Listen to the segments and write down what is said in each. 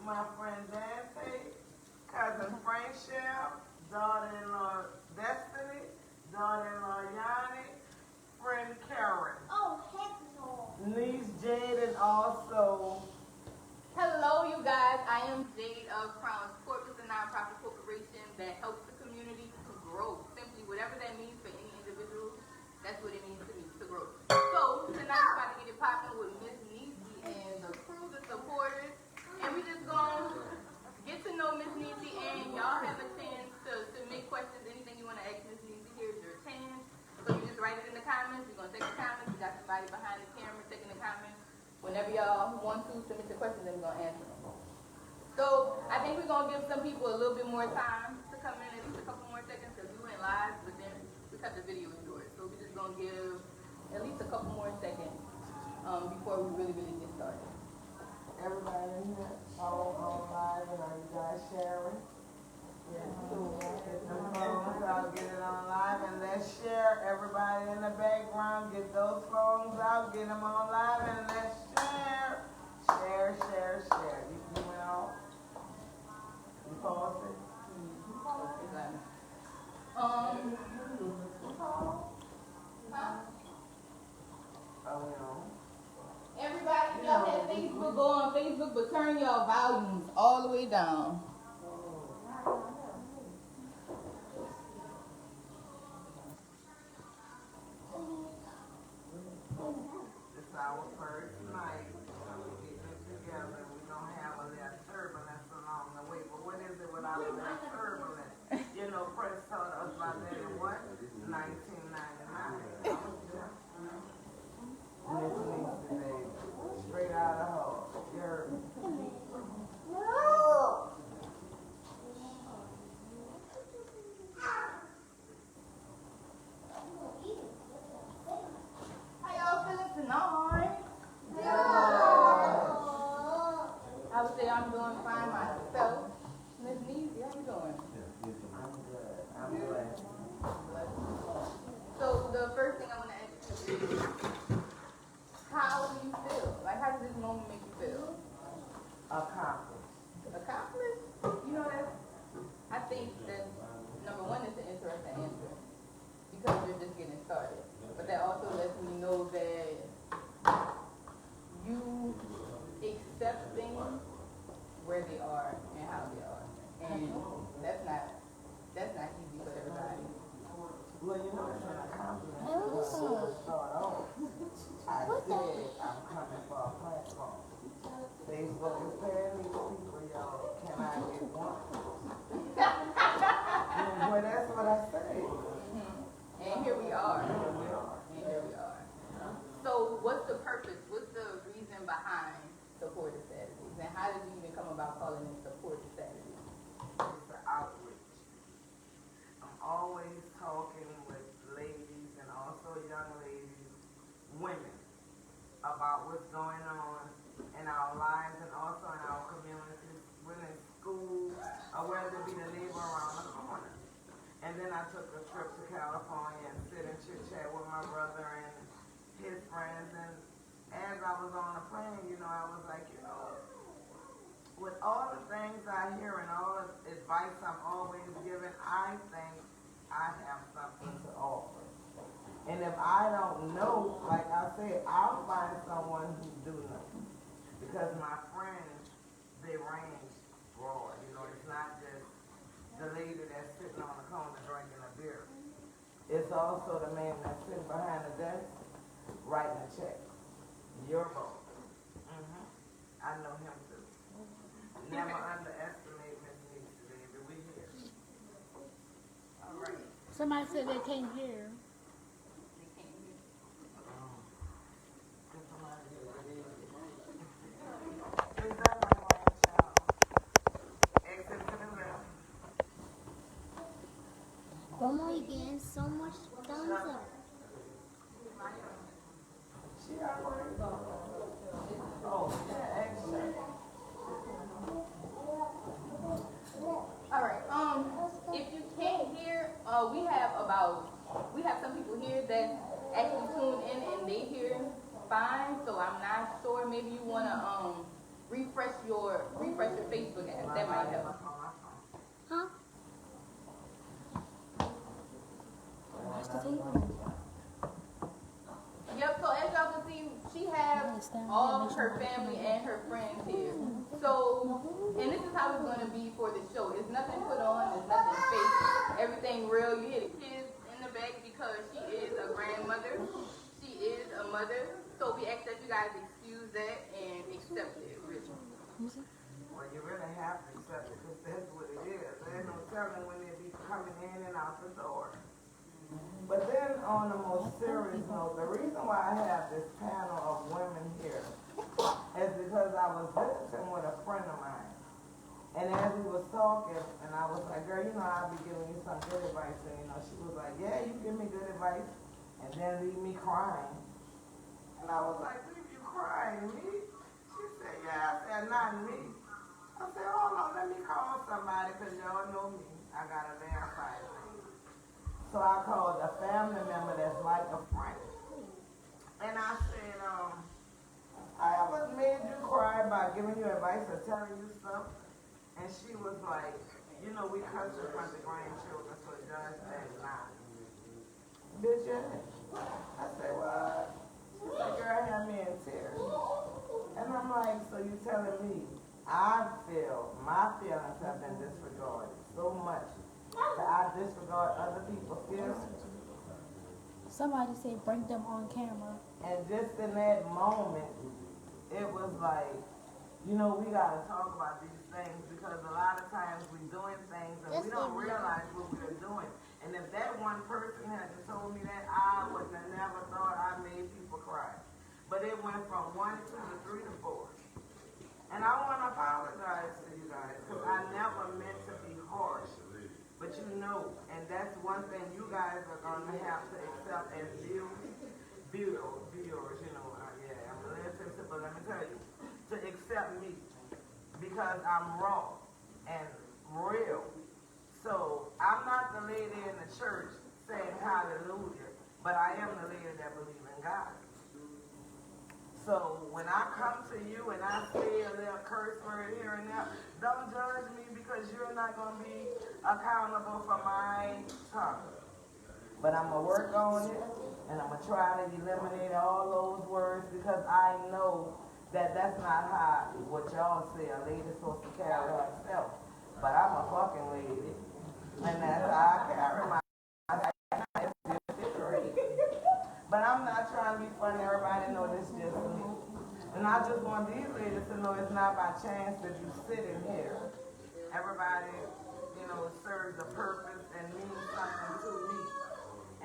my friend Dante, cousin Friendship, daughter-in-law Destiny, daughter-in-law Yanni, friend Karen. Oh, heck no. Niece Jade, and also... Hello, you guys. I am Jade of Crown's Corpus, a nonprofit corporation that helps the community to grow. Simply, whatever that means for any individual, that's what it means to me, to grow. So, tonight we're about to get it popping with Miss Nissie and the crew, the supporters. And we just gonna get to know Miss Nissie, and y'all have a chance to submit questions, anything you want to ask Miss Nissie. Here's your chance. So you just write it in the comments. We're gonna take the comments. We got somebody behind the camera taking the comments. Whenever y'all want to submit the questions, then we're gonna answer them. So I think we're gonna give some people a little bit more time to come in, at least a couple more seconds, because we went live, but then we cut the video short. So we're just gonna give at least a couple more seconds before we really get started. Everybody in here, all live, and are you guys sharing? Yeah, cool. Get the phones out, get it on live, and let's share. Everybody in the background, get those phones out, get them on live, and let's share. Share. You went off? You paused it? Everybody, y'all had Facebook, go on Facebook, but turn your volumes all the way down. It's our first night. We're getting it together. We don't have a little turbulence along the way. But what is it without a little turbulence? You know, Prince told us about that in what? 1999. Miss Nissie, baby. Straight out of home. You heard me? How y'all feeling tonight? I would say I'm doing fine myself. Miss Nissie, how you doing? I'm glad. So the first thing I want to ask you is, how do you feel? Like, how does this moment make you feel? Accomplished. Accomplished? You know, I think that number one is an interesting answer because you're just getting started. But that also lets me know that you accept things where they are and how they are. And that's not easy for everybody. Well, you know, it's an accomplishment. Before we start off, I said I'm coming for a platform. Facebook is paying these people, y'all. Can I get one? Well, that's what I said. And here we are. So what's the purpose? What's the reason behind Supporter Saturdays? And how did you even come about calling it Supporter Saturdays? It's the outreach. I'm always talking with ladies and also young ladies, women, about what's going on in our lives and also in our communities, whether in school or whether it be the neighbor around the corner. And then I took a trip to California and sit and chit-chat with my brother and his friends. And as I was on the plane, you know, I was like, you know, with all the things I hear and all the advice I'm always given, I think I have something to offer. And if I don't know, like I said, I'll find someone who do know. Because my friends, they range broad. You know, it's not just the lady that's sitting on the corner drinking a beer. It's also the man that's sitting behind the desk writing the checks. Your vote. I know him too. Never underestimate Miss Nissie, baby. We here. All right. Somebody said they can't hear. Come on again, so much thumbs up. She already Oh, yeah, extra. All right. If you can't hear, we have some people here that actually tune in and they hear fine. So I'm not sure. Maybe you wanna refresh your Facebook app. That might help. Huh? Watch the table. Yep, so as y'all can see, she has all of her family and her friends here. So, and this is how it's going to be for the show. It's nothing put on, it's nothing fake. Everything real. You hear the kids in the back because she is a grandmother. She is a mother. So we ask that you guys excuse that and accept it, really. Well, you really have to accept it because that's what it is. There's no telling when they be coming in and out the door. But then on a more serious note, the reason why I have this panel of women here is because I was visiting with a friend of mine. And as we was talking, and I was like, girl, you know, I'll be giving you some good advice. And, you know, she was like, yeah, you give me good advice. And then leave me crying. And I was like, leave you crying, me? She said, yeah. I said, not me. I said, hold on, let me call somebody because y'all know me. I got to verify things. So I called a family member that's like a friend. And I said, I ever made you cry by giving you advice or telling you stuff? And she was like, you know, we cuss in front of the grandchildren, so it does that not. Did you? I said, what? She said, girl, had me in tears. And I'm like, so you telling me I feel my feelings have been disregarded so much that I disregard other people's feelings? Somebody said bring them on camera. And just in that moment, it was like, you know, we got to talk about these things because a lot of times we're doing things and we don't realize what we're doing. And if that one person had told me that, I would have never thought I made people cry. But it went from 1, 2 to 3 to 4. And I want to apologize to you guys because I never meant to be harsh. But you know, and that's one thing you guys are going to have to accept as viewers, you know, yeah, I'm a little sensitive, but let me tell you, to accept me because I'm raw and real. So I'm not the lady in the church saying hallelujah, but I am the lady that believes in God. So when I come to you and I say a little curse word here and there, don't judge me because you're not going to be accountable for my tongue. But I'm going to work on it and I'm going to try to eliminate all those words because I know that that's not how what y'all say a lady's supposed to carry herself. But I'm a fucking lady and that's how I carry myself. But I'm not trying to be funny. Everybody know this just me. And I just want these ladies to know it's not by chance that you sit in here. Everybody, you know, serves a purpose and means something to me.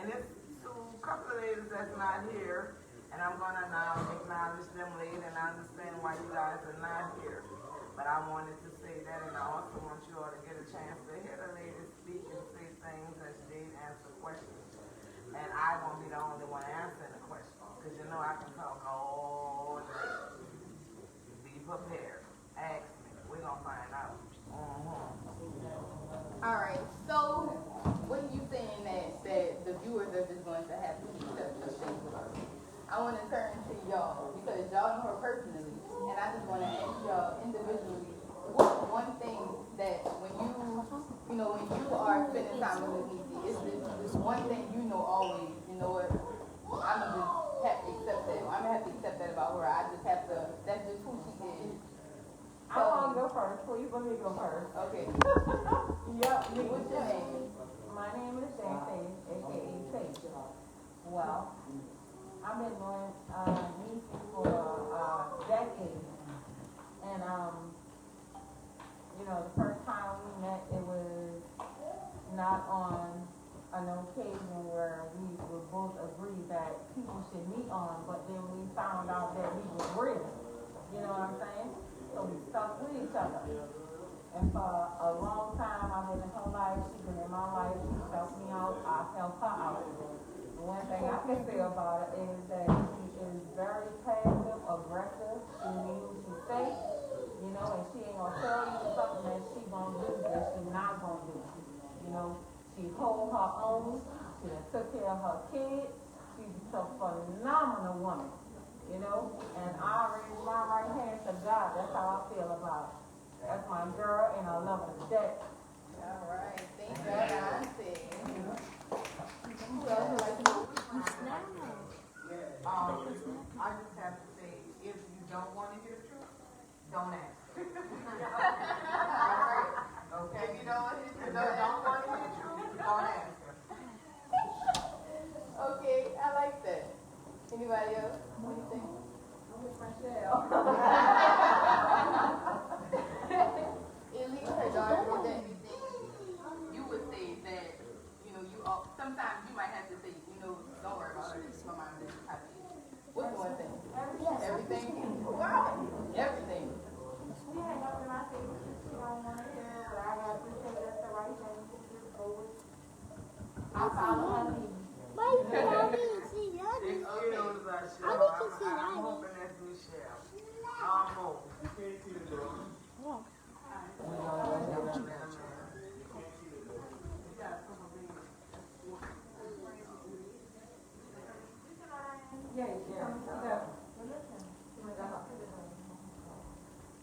And it's to a couple of ladies that's not here. And I'm going to now acknowledge them later and I understand why you guys are not here. But I wanted to say that, and I also want you all to get a chance to hear the ladies speak and say things as they answer questions. And I won't be the only one answering the questions, because you know I can talk all day. Be prepared. Ask me. We're going to find out. All right, so what are you saying that the viewers are just going to have to accept the things with us? I want to turn to y'all, because y'all know her personally, and I just want to ask y'all individually, what's one thing that when you are spending time with Miss Nissie, is this one thing you know always, you know what, I'm going to just have to accept that. I'm going to have to accept that about her. I just have to, that's just who she is. I want to go first. Please let me go first. Okay. Yep. What's your name? My name is Jane, a.k.a. Paige. Well, I've been knowing Nissie for decades. And, you know, the first time we met, it was not on an occasion where we would both agree that people should meet on, but then we found out that we were real. You know what I'm saying? So we stuck with each other. And for a long time, I've been in her life, she's been in my life, she's helped me out, I've helped her out. The one thing I can say about her is that she is very passive, aggressive, she means what she say, you know, and she ain't gonna tell you something that she gonna do that she not gonna do. You know, she hold her own, she done took care of her kids, she's a phenomenal woman. you know, and I raise my right hand to God. That's how I feel about it. That's my girl, and I love her to death. All right. Thank you, Auntie. Who else would like to go? I just have to say, if you don't want to hear the truth, don't ask. Okay? If you don't want to If you don't want to hear the truth, don't ask. Okay, I like that. Anybody else? What do you think? I'm with Michelle. Elise, her daughter, is there anything you would say that, you know, you all, sometimes you might have to say, you know, don't worry about her, my mom is happy. What's one thing? Everything? Wow. Everything. She ain't nothing I say she don't want to hear, but I gotta appreciate that's the right thing to just go with. I follow her lead. Why you tell me to see that? Excuse us, I y'all. need to see I'm that. hoping that's Michelle. I'm hoping.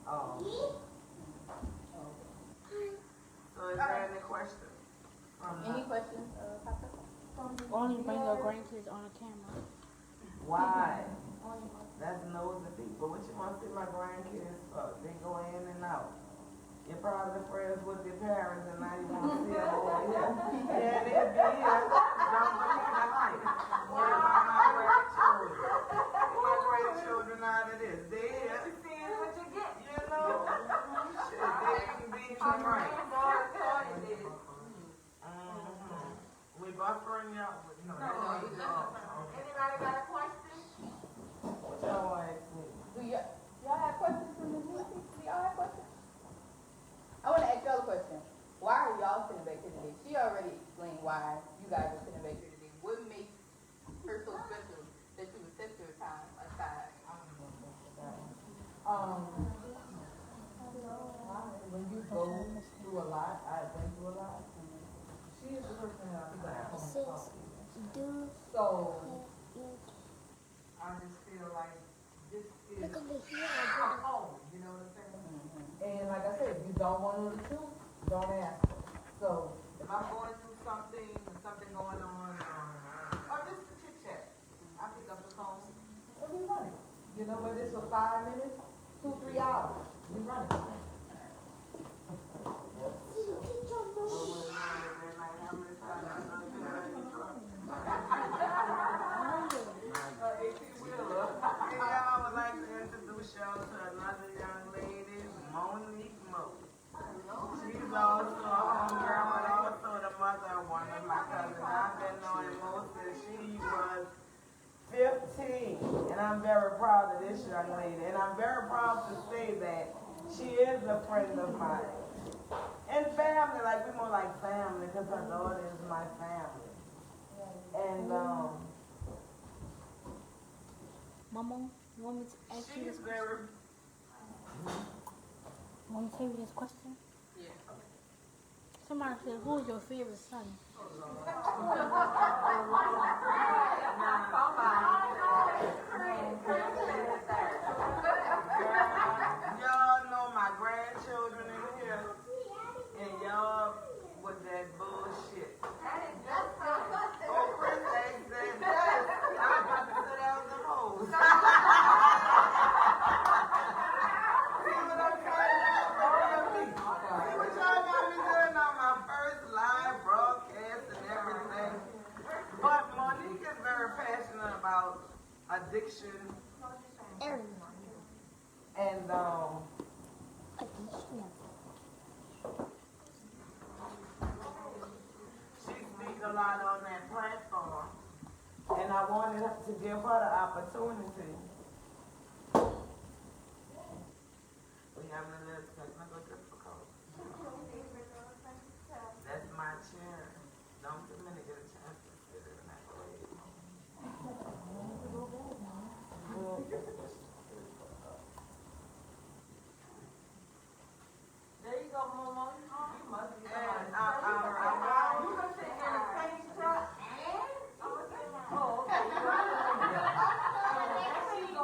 Oh. So is there any questions? Any questions, Papa? Only bring your grandkids on the camera. Why? That's nosy people. What you want to see my grandkids for? They go in and out. You're probably friends with your parents and now you want to see them over here. Yeah, they'll be here. Don't believe that life. What about my grandchildren? My grandchildren out of this. They here. You see what you get. You know? Shit, they can be right. We buffering y'all. No, Anybody got a question? what y'all want to ask me? Do y'all have questions for Ms. Nissie? Do y'all have questions? I want to ask y'all a question. Why are y'all sitting back here today? She already explained why you guys are sitting back here today. What makes her so special that you would set your time aside? When you go through a lot, I've been through a lot. She is the person that I'm going to Sis, talk to. do So, I just feel like this is look over here. a home, you know what I'm saying? and like I said, if you don't want to know the truth, don't ask her. So, If I'm going through something, something going on, or just a chit chat, I pick up the phone. what are you running? You know what it is for 5 minutes? 2-3 hours. You running. I would like to introduce y'all to another young lady, Monique Mo. She's also a homegirl, but also the mother of one of my cousins. I've been knowing Mo since she was 15, and I'm very proud of this young lady. And I'm very proud to say that she is a friend of mine. And family, like we're more like family, because her daughter is my family. And Mama, you want me to ask you this she's question? very. Want me to tell you this question? Yeah. Somebody said, who's your favorite son? Y'all know my grandchildren in here, and y'all with that bullshit. Oh, Chris asked that. I'm about to sit down the hoes. See what I'm trying to do? See what y'all got me doing on my first live broadcast and everything. But Monique is very passionate about addiction Everyone. and she speaks a lot on that platform, and I wanted to give her the opportunity. We having a little technical difficulty. That's my chair. Don't too many get a chance to sit in that way. There you go, Mama. You must be And you gonna sit in the same truck and? Oh, okay. She go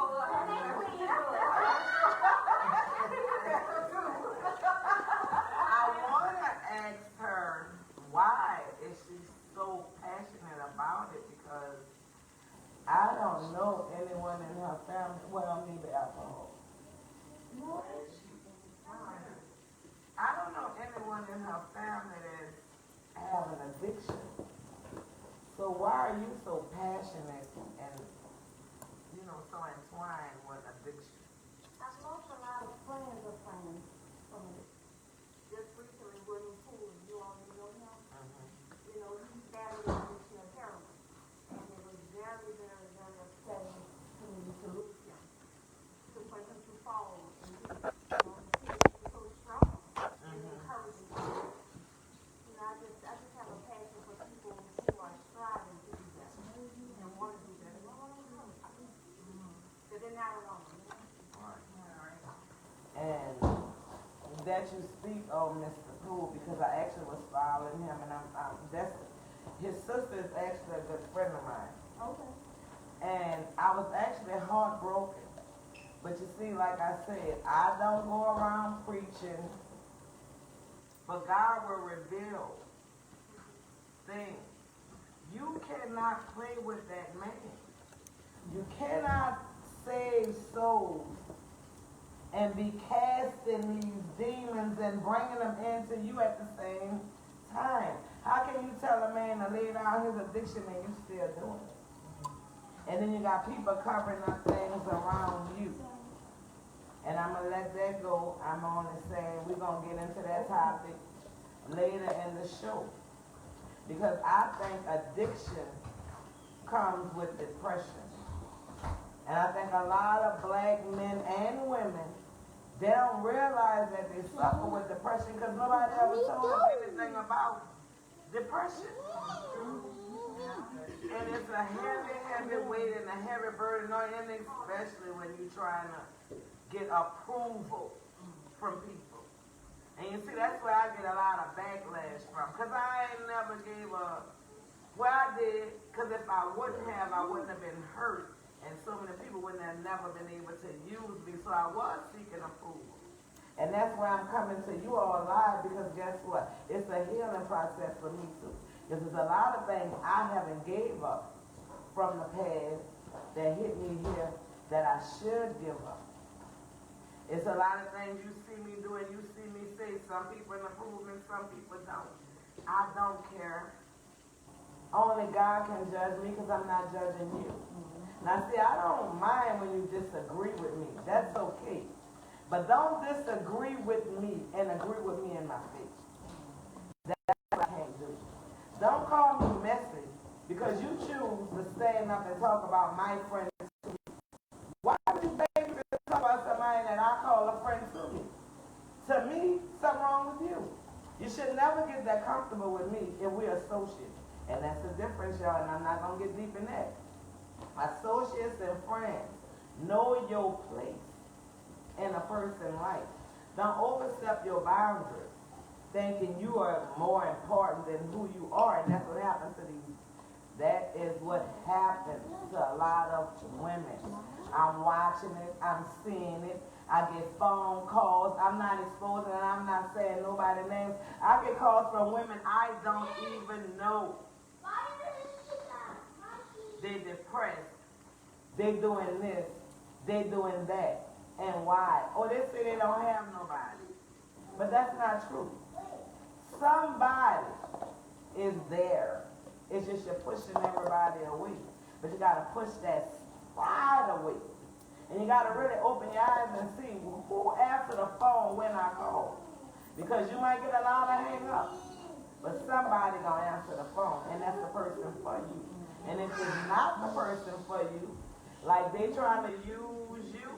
know anyone in her family, well, maybe alcohol. I don't know anyone in her family that have an addiction. So why are you so passionate and, so entwined with addiction? I've lost a lot of friends of friends from it. Just recently, William Poole, you all know him. He battled addiction of heroin. And it was very, very, very upsetting to me to lose him. For him to fall. And he was so strong and encouraging people. I just have a passion for people who are striving to do better and want to do better. So they're not alone. And that you speak of Mr. Poole, because I actually was following him, and his sister is actually a good friend of mine. Okay. And I was actually heartbroken. But you see, like I said, I don't go around preaching, but God will reveal things. You cannot play with that man. You cannot save souls and be casting these demons and bringing them into you at the same time. How can you tell a man to lay down his addiction and you still doing it? And then you got people covering up things around you. And I'm going to let that go. I'm only saying we're going to get into that topic later in the show. Because I think addiction comes with depression. And I think a lot of black men and women, they don't realize that they suffer with depression because nobody ever told them anything about depression. And it's a heavy, heavy weight and a heavy burden on you, and especially when you're trying to get approval from people. And you see, that's where I get a lot of backlash from. Because I ain't never gave a, well, I did, because if I wouldn't have, I wouldn't have been hurt. And so many people wouldn't have never been able to use me. So I was seeking approval. And that's why I'm coming to you all live, because guess what? It's a healing process for me too. Because there's a lot of things I haven't gave up from the past that hit me here that I should give up. It's a lot of things you see me do and you see me say. Some people approve and some people don't. I don't care. Only God can judge me because I'm not judging you. Now see, I don't mind when you disagree with me. That's okay. But don't disagree with me and agree with me in my face. That's what I can't do. Don't call me messy because you choose to stand up and talk about my friends. Why would you think to talk about somebody that I call a friend to me? To me, something wrong with you. You should never get that comfortable with me if we're associates. And that's the difference, y'all, and I'm not going to get deep in that. Associates and friends, know your place in a person's life. Don't overstep your boundaries, thinking you are more important than who you are, and that's what happens to these. That is what happens to a lot of women. I'm watching it, I'm seeing it. I get phone calls. I'm not exposing and I'm not saying nobody's names. I get calls from women I don't even know. They depressed. They doing this. They doing that. And why? Oh, they say they don't have nobody. But that's not true. Somebody is there. It's just you're pushing everybody away. But you got to push that pride away. And you got to really open your eyes and see who answered the phone when I call. Because you might get a lot of hang up. But somebody going to answer the phone. And that's the person for you. And if it's not the person for you, like they trying to use you,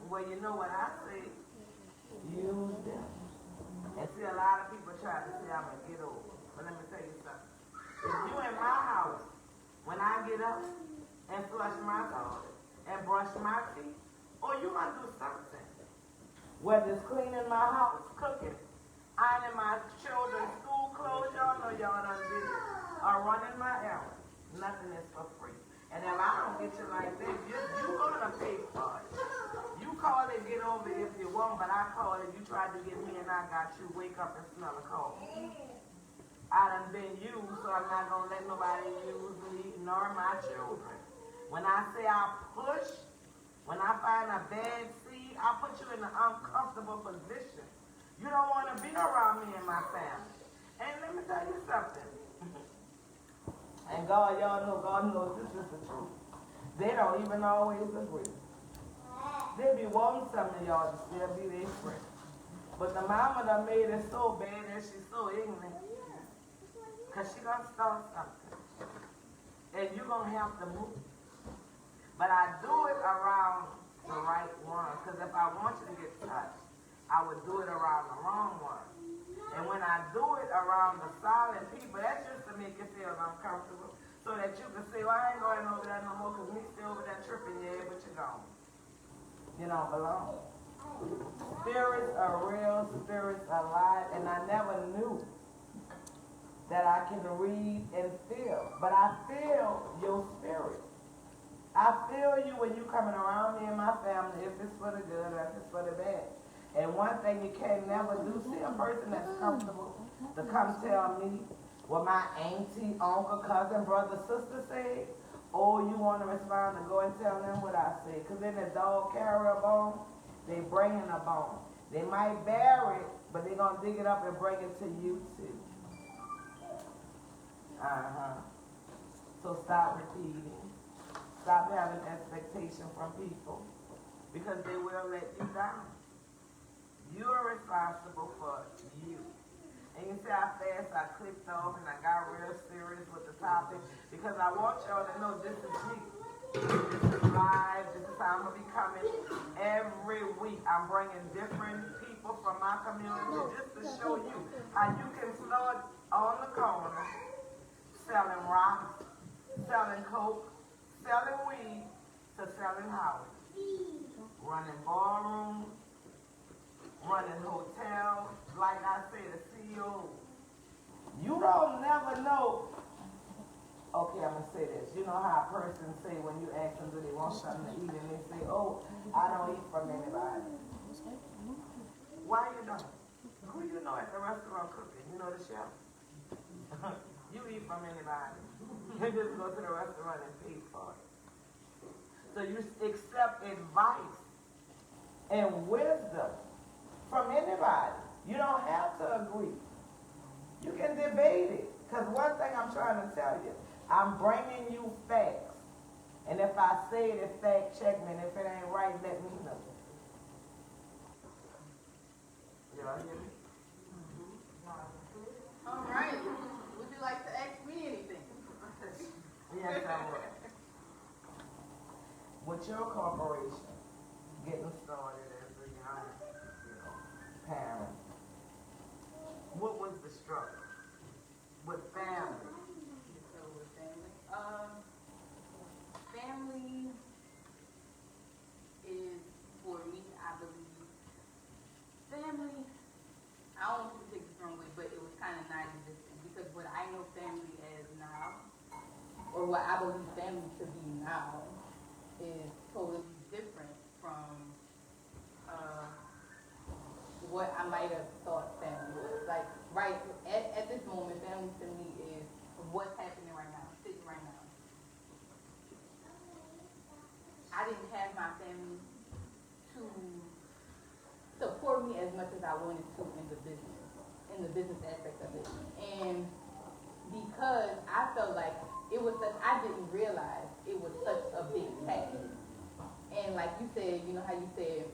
well, you know what I say, use them. And see, a lot of people try to say I'm going to get over. But let me tell you something. If you in my house, when I get up and flush my toilet and brush my teeth, or you might do something. Whether it's cleaning my house, cooking, ironing my children's school clothes, y'all know y'all done did it, or running my errands. Nothing is for free. And if I don't get you like that, you're going to pay for it. You call it get over if you want, but I call it you tried to get me and I got you. Wake up and smell a cold. I done been used, so I'm not going to let nobody use me. nor my children. When I say I push, when I find a bad seed, I put you in an uncomfortable position. You don't want to be around me and my family. And let me tell you something. And God, y'all know, God knows this is the truth. They don't even always agree. They be wanting some of y'all to still be their friend. But the mama done made it so bad that she's so ignorant. Because she gonna start something. And you gonna have to move. But I do it around the right one. Because if I want you to get touched, I would do it around the wrong one. And when I do it around the solid people, that's just to make you feel uncomfortable. So that you can say, well, I ain't going over there no more because me still over there tripping, yeah, but you're gone. You don't belong. Spirits are real, spirits are alive, and I never knew that I can read and feel. But I feel your spirit. I feel you when you coming around me and my family, if it's for the good or if it's for the bad. And one thing you can never do, see a person that's comfortable to come tell me what my auntie, uncle, cousin, brother, sister said, or you want to respond to go and tell them what I said. Because then the dog carry a bone, they bringing a bone. They might bury it, but they're going to dig it up and bring it to you too. So stop repeating. Stop having expectation from people because they will let you down. You are responsible for you. And you see how fast I clicked off and I got real serious with the topic because I want y'all to know this is me. This is live. This is how I'm going to be coming every week. I'm bringing different people from my community just to show you how you can start on the corner selling rocks, selling coke, selling weed, to selling houses, running ballrooms, running hotels, like I say, the CEO. You don't never know. Okay, I'm going to say this. You know how a person say when you ask them do they want something to eat and they say, oh, I don't eat from anybody. Why you don't? Who you know at the restaurant cooking? You know the chef? You eat from anybody. You just go to the restaurant and pay for it. So you accept advice and wisdom from anybody. You don't have to agree. You can debate it. Because one thing I'm trying to tell you, I'm bringing you facts. And if I say it, it's fact check me. And if it ain't right, let me know. Y'all hear me? All right. Would you like to ask me anything? Yes, I would. With your corporation getting started as a young parent, what was the struggle with family? With family? Family is, for me, I believe, family, I don't want you to take this the wrong way, but it was kind of non-existent because what I know family as now, or what I believe family to be now, is totally different from what I might have thought family was. Like, right at this moment, family to me is what's happening right now, sitting right now. I didn't have my family to support me as much as I wanted to in the business aspect of it. And because I felt like it was such, I didn't realize it was such a big package. And like you said, you know how you said,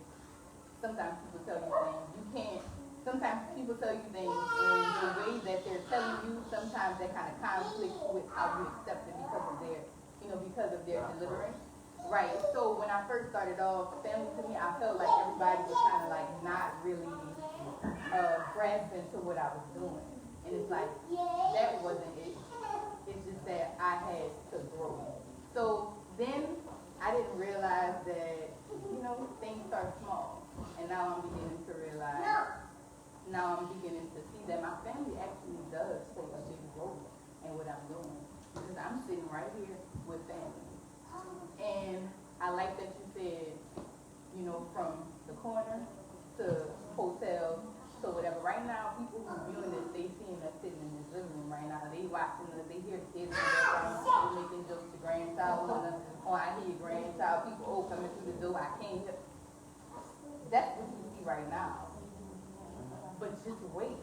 sometimes people tell you things, you can't, sometimes people tell you things in the way that they're telling you, sometimes that kind of conflicts with how you accept it because of their, because of their deliverance. Right, so when I first started off, family to me, I felt like everybody was kind of like not really grasping to what I was doing. And it's like, that wasn't it. It's just that I had to grow. So then I didn't realize that, things start small. And now I'm beginning to realize, now I'm beginning to see that my family actually does play a big role in what I'm doing. Because I'm sitting right here with family. And I like that you said, from the corner to hotels to whatever. Right now, people who viewing this, they seeing us sitting in this living room right now. They watching us, they hear the kids in the background, people making jokes just wait.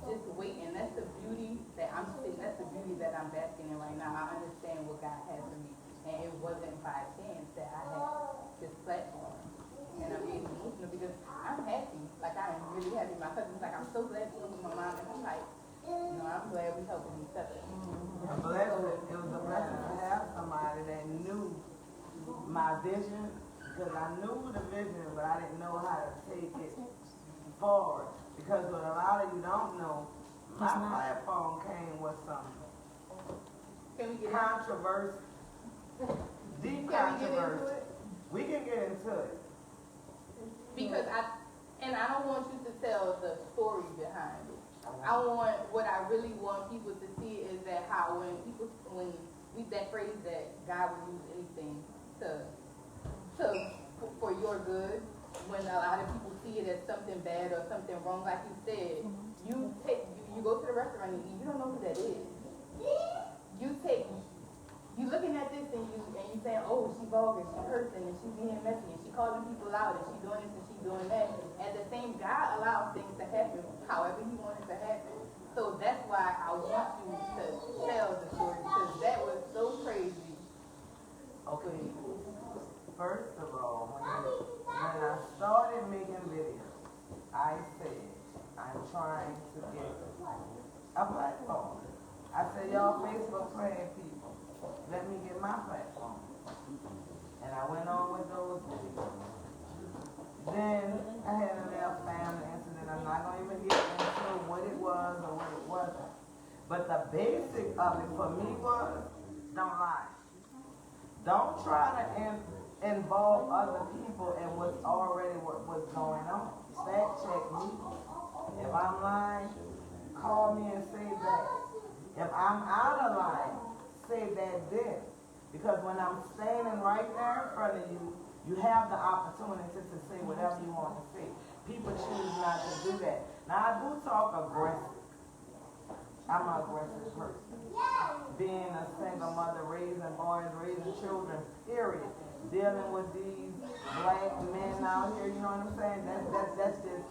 Just wait, and that's the beauty that I'm seeing. That's the beauty that I'm basking in right now. I understand what God has for me, and it wasn't by chance that I had this platform. And I'm being emotional because I'm happy. Like, I am really happy. My cousin's like, I'm so glad you with my mom. And I'm like, you know, I'm glad we helping each other. A blessing. It was a blessing to have somebody that knew my vision, because I knew the vision, but I didn't know how to take it forward. Because what a lot of you don't know, my platform came with some Can we get controversy, deep controversy. We can get into it. Because I don't want you to tell the story behind it. What I really want people to see is that how when we that phrase that God will use anything for your good, when a lot of people see it as something bad or something wrong, like you said, you go to the restaurant and you don't know who that is. You looking at this and you saying, oh, she vulgar, she cursing, and she being messy, and she calling people out, and she doing this and she doing that. At the same, God allows things to happen however He wants it to happen. So that's why I want you to tell the story, because that was so crazy. Okay. First of all, when I started making videos, I said, I'm trying to get a platform. I said, y'all Facebook praying people, let me get my platform. And I went on with those videos. Then I had a little family incident. I'm not going to even get into what it was or what it wasn't. But the basic of it for me was, don't lie. Don't try to involve other people in what's going on. Fact check me. If I'm lying, call me and say that. If I'm out of line, say that then. Because when I'm standing right there in front of you, you have the opportunity to say whatever you want to say. People choose not to do that. Now, I do talk aggressive. I'm an aggressive person. Being a single mother, raising boys, raising children, period. Dealing with these black men out here, you know what I'm saying? That's just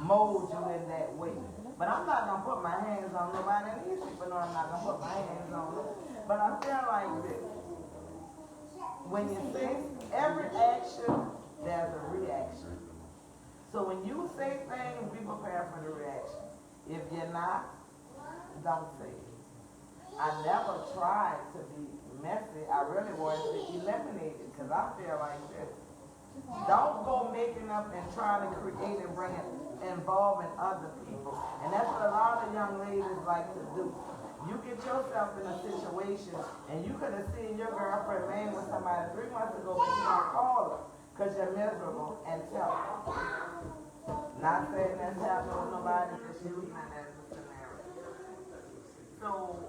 mold you in that way. But I'm not going to put my hands on nobody. And these people know I'm not going to put my hands on them. But I feel like this. When you say every action, there's a reaction. So when you say things, be prepared for the reaction. If you're not, don't say it. I never tried to be messy. I really wanted to eliminate it because I feel like this. Don't go making up and trying to create and bring it, involving other people. And that's what a lot of young ladies like to do. You get yourself in a situation and you could have seen your girlfriend laying with somebody 3 months ago, but you don't call her because you're miserable and tell her. Not saying that's happening with nobody, just using that as a scenario. So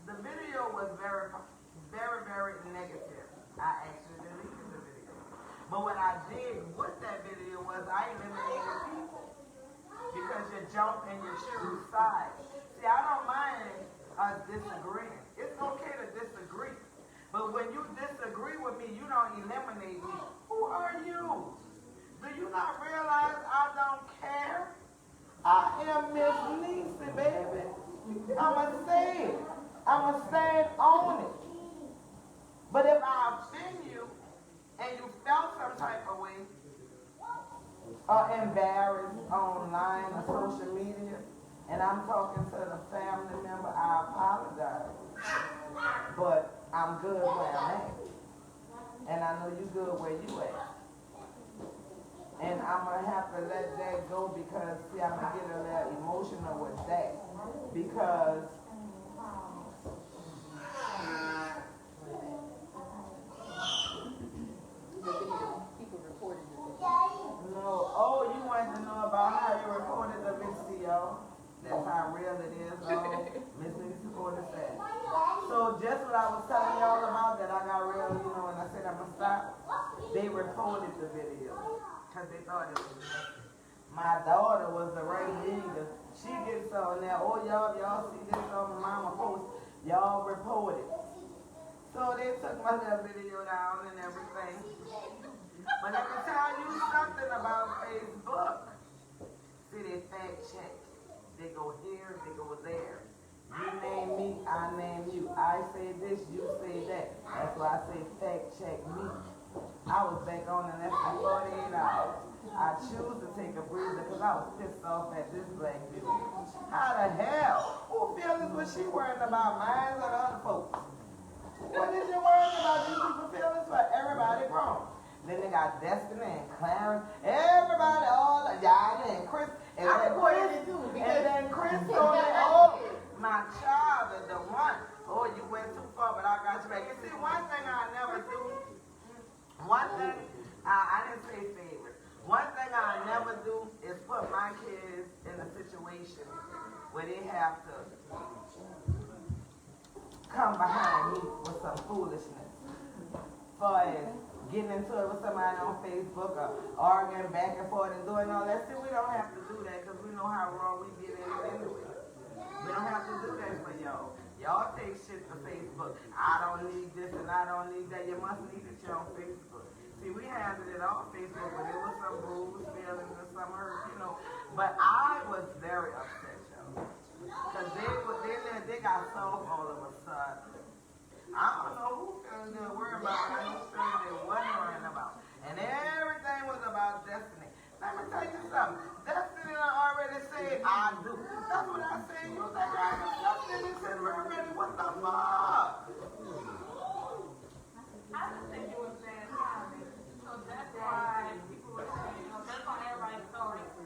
the video was very, very, very negative. I actually deleted the video. But what I did with that video was I eliminated people because you jump and you choose sides. See, I don't mind us disagreeing. It's okay to disagree. But when you disagree with me, you don't eliminate me. Who are you? Do you not realize I don't care? I am Miss Nissie, baby. I'ma say it. I'ma stand on it. But if I offend you and you felt some type of way or embarrassed online or social media, and I'm talking to the family member, I apologize. But I'm good where I'm at. And I know you good where you at. And I'm going to have to let that go because, see, I'm going to get a little emotional with that. Because People reported it. no, oh, you wanted to know about how you reported the video. That's how real it is. Miss Nissie supported that. So just what I was telling y'all about that I got real, you know, and I said I'm going to stop, they reported the video because they thought it was messy. My daughter was the right leader. She gets on there, oh, y'all see this on my mama post. Y'all reported. So they took my little video down and everything. But let me tell you something about Facebook. See, they fact check. They go here, they go there. You name me, I name you. I say this, you say that. That's why I say fact check me. I was back on in less than 48 hours. I choose to take a breather because I was pissed off at this black bitch. How the hell? Who feelings was she worrying about? Mine or the other folks? What is you worrying about? These people feelings for everybody grown. Then they got Destiny and Clarence. Everybody, all the y'all and Chris. And then Chris told me, oh, my child is the one. Oh, you went too far, but I got you back. You see, one thing I never do, one thing, I didn't say favorite. One thing I never do is put my kids in a situation where they have to come behind me with some foolishness. For getting into it with somebody on Facebook or arguing back and forth and doing all that. See, we don't have to do that because we know how wrong we get in it anyway. We don't have to do that for y'all. Y'all take shit to Facebook. I don't need this and I don't need that. You must need it on Facebook. See, we handled it on Facebook, but there was some bruised feelings and some hurt, you know. But I was very upset, y'all. Because they got soft all of a sudden. I don't know who feeling good worrying about, but I know feeling they wasn't worrying about. And everything was about Destiny. Let me tell you something. Destiny already said, I do. That's what I said. You was like, Destiny said, already, what the fuck? I just think it was bad timing. So that's why people were saying, that's why everybody started to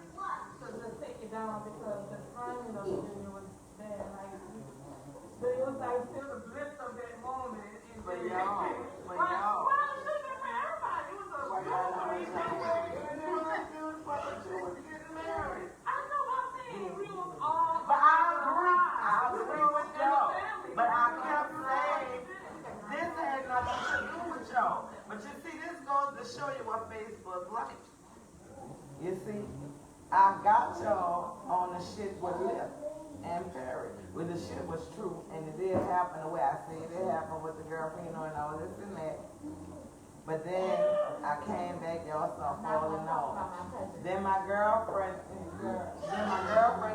just take it down because the timing of the video was bad. Like, it was like still the bliss of that moment. For y'all. Well, it should have been for everybody. It was a I know I'm saying we was all. But I agree with y'all. But I kept saying, this had nothing to do with y'all. But you see, this goes to show you what Facebook like. You see, I got y'all on the shit with Lip and Perry. Well, the shit was true, and it did happen the way I said it happened with the girlfriend, you know, and all this and that. But then I came back, y'all started falling off. Then my girlfriend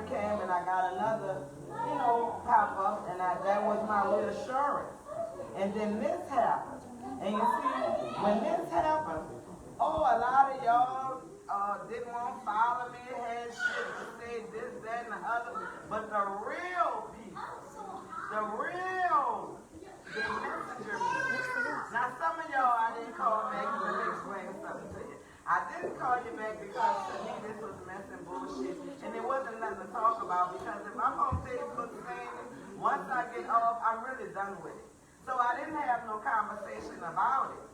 came and I got another, you know, pop up, and that was my reassurance. And then this happened. And you see, when this happened, oh, a lot of y'all didn't want to follow me, had shit to say, this, that, and the other. But the real people, they messenger me. Now, some of y'all I didn't call back because let me explain something to you. I didn't call you back because to me this was mess and bullshit, and there wasn't nothing to talk about because if I'm on Facebook saying it, once I get off, I'm really done with it. So I didn't have no conversation about it.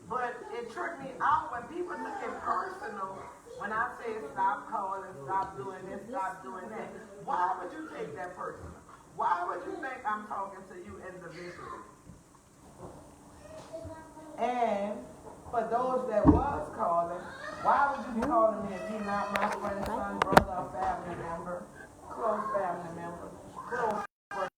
But it tripped me out when people took it personal when I said stop calling, stop doing this, stop doing that. Why would you take that personal? Why would you think I'm talking to you individually? And for those that was calling, why would you be calling me if you're not my friend, son, brother, or family member, close family member, close friend?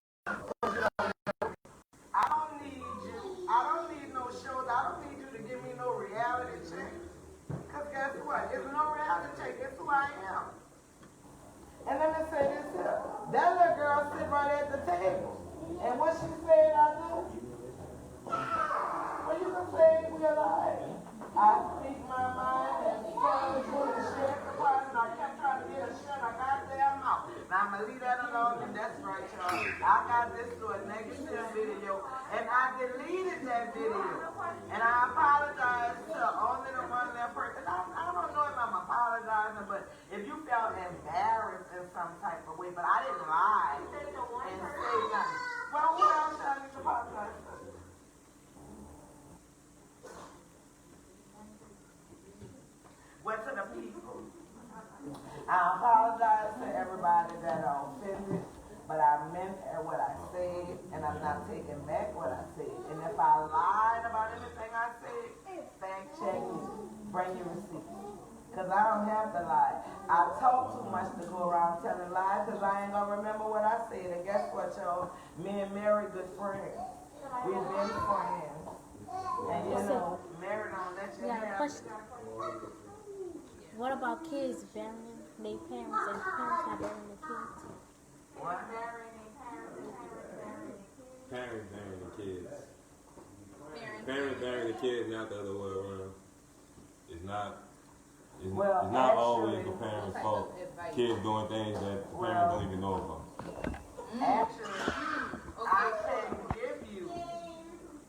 I don't need you. I don't need no shows. I don't need you to give me no reality check. Because guess what? It's no reality check. It's who I am. And let me say this here. That little girl sitting right at the table. And what she said I do? Well, you can say we alive. I speak my mind and tell the truth and share the part, and I kept trying to get a shut my goddamn mouth. Now I'm going to leave that alone, and that's right, y'all. I got this to a negative video, and I deleted that video. And I apologize to only the one that person. I don't know if I'm apologizing, but if you felt embarrassed in some type of way, but I didn't lie and say nothing. Well, who else should I need to apologize to? Well, to the people. I apologize to everybody that I offended, but I meant what I said, and I'm not taking back what I said. And if I lied about anything I said, fact check me. Bring your receipts. Because I don't have to lie. I talk too much to go around telling lies because I ain't going to remember what I said. And guess what, y'all? Me and Mary good friends. We've been friends. And you know, Mary don't let you have What about kids, family? They parents and parents not burying the kids. What? Burying their parents and parents burying their kids. Parents burying the kids. Parents Burying the kids, not the other way around. It's not. It's, Well, it's not actually, always the parents' type fault. of advice. Kids doing things that the parents don't even know about. Actually, Okay. I can give you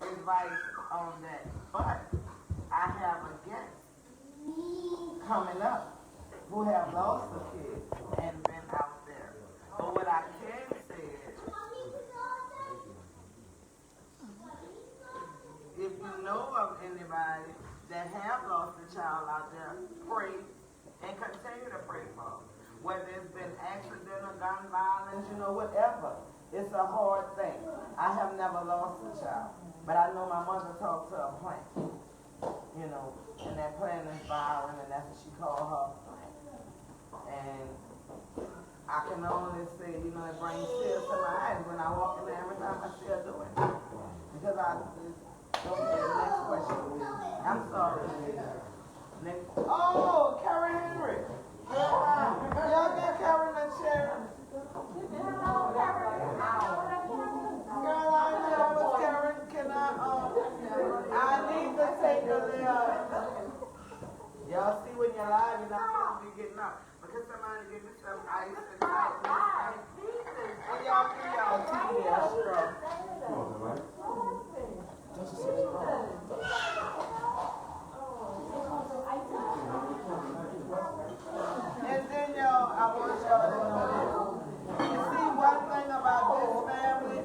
advice on that, but I have a guest coming up who have lost a kid and been out there. But what I can say is, if you know of anybody that have lost a child out there, pray and continue to pray for them. Whether it's been accidental gun violence, you know, whatever. It's a hard thing. I have never lost a child, but I know my mother talked to a plant, you know, and that plant is violent, and that's what she called her plant. And I can only say, you know, it brings tears to my eyes when I walk in there every time I see her doing it. Because I just don't get the next question. I'm sorry. Next. Oh, Karen Henry. Y'all got Karen and Sharon. Girl, I know, Karen, can I need to take a little. Y'all see when you're live, you're not supposed to be getting up. Because somebody give me some ice and tightness. And y'all give y'all tea there, straw. And then y'all, I want y'all to know this. You see, one thing about this family,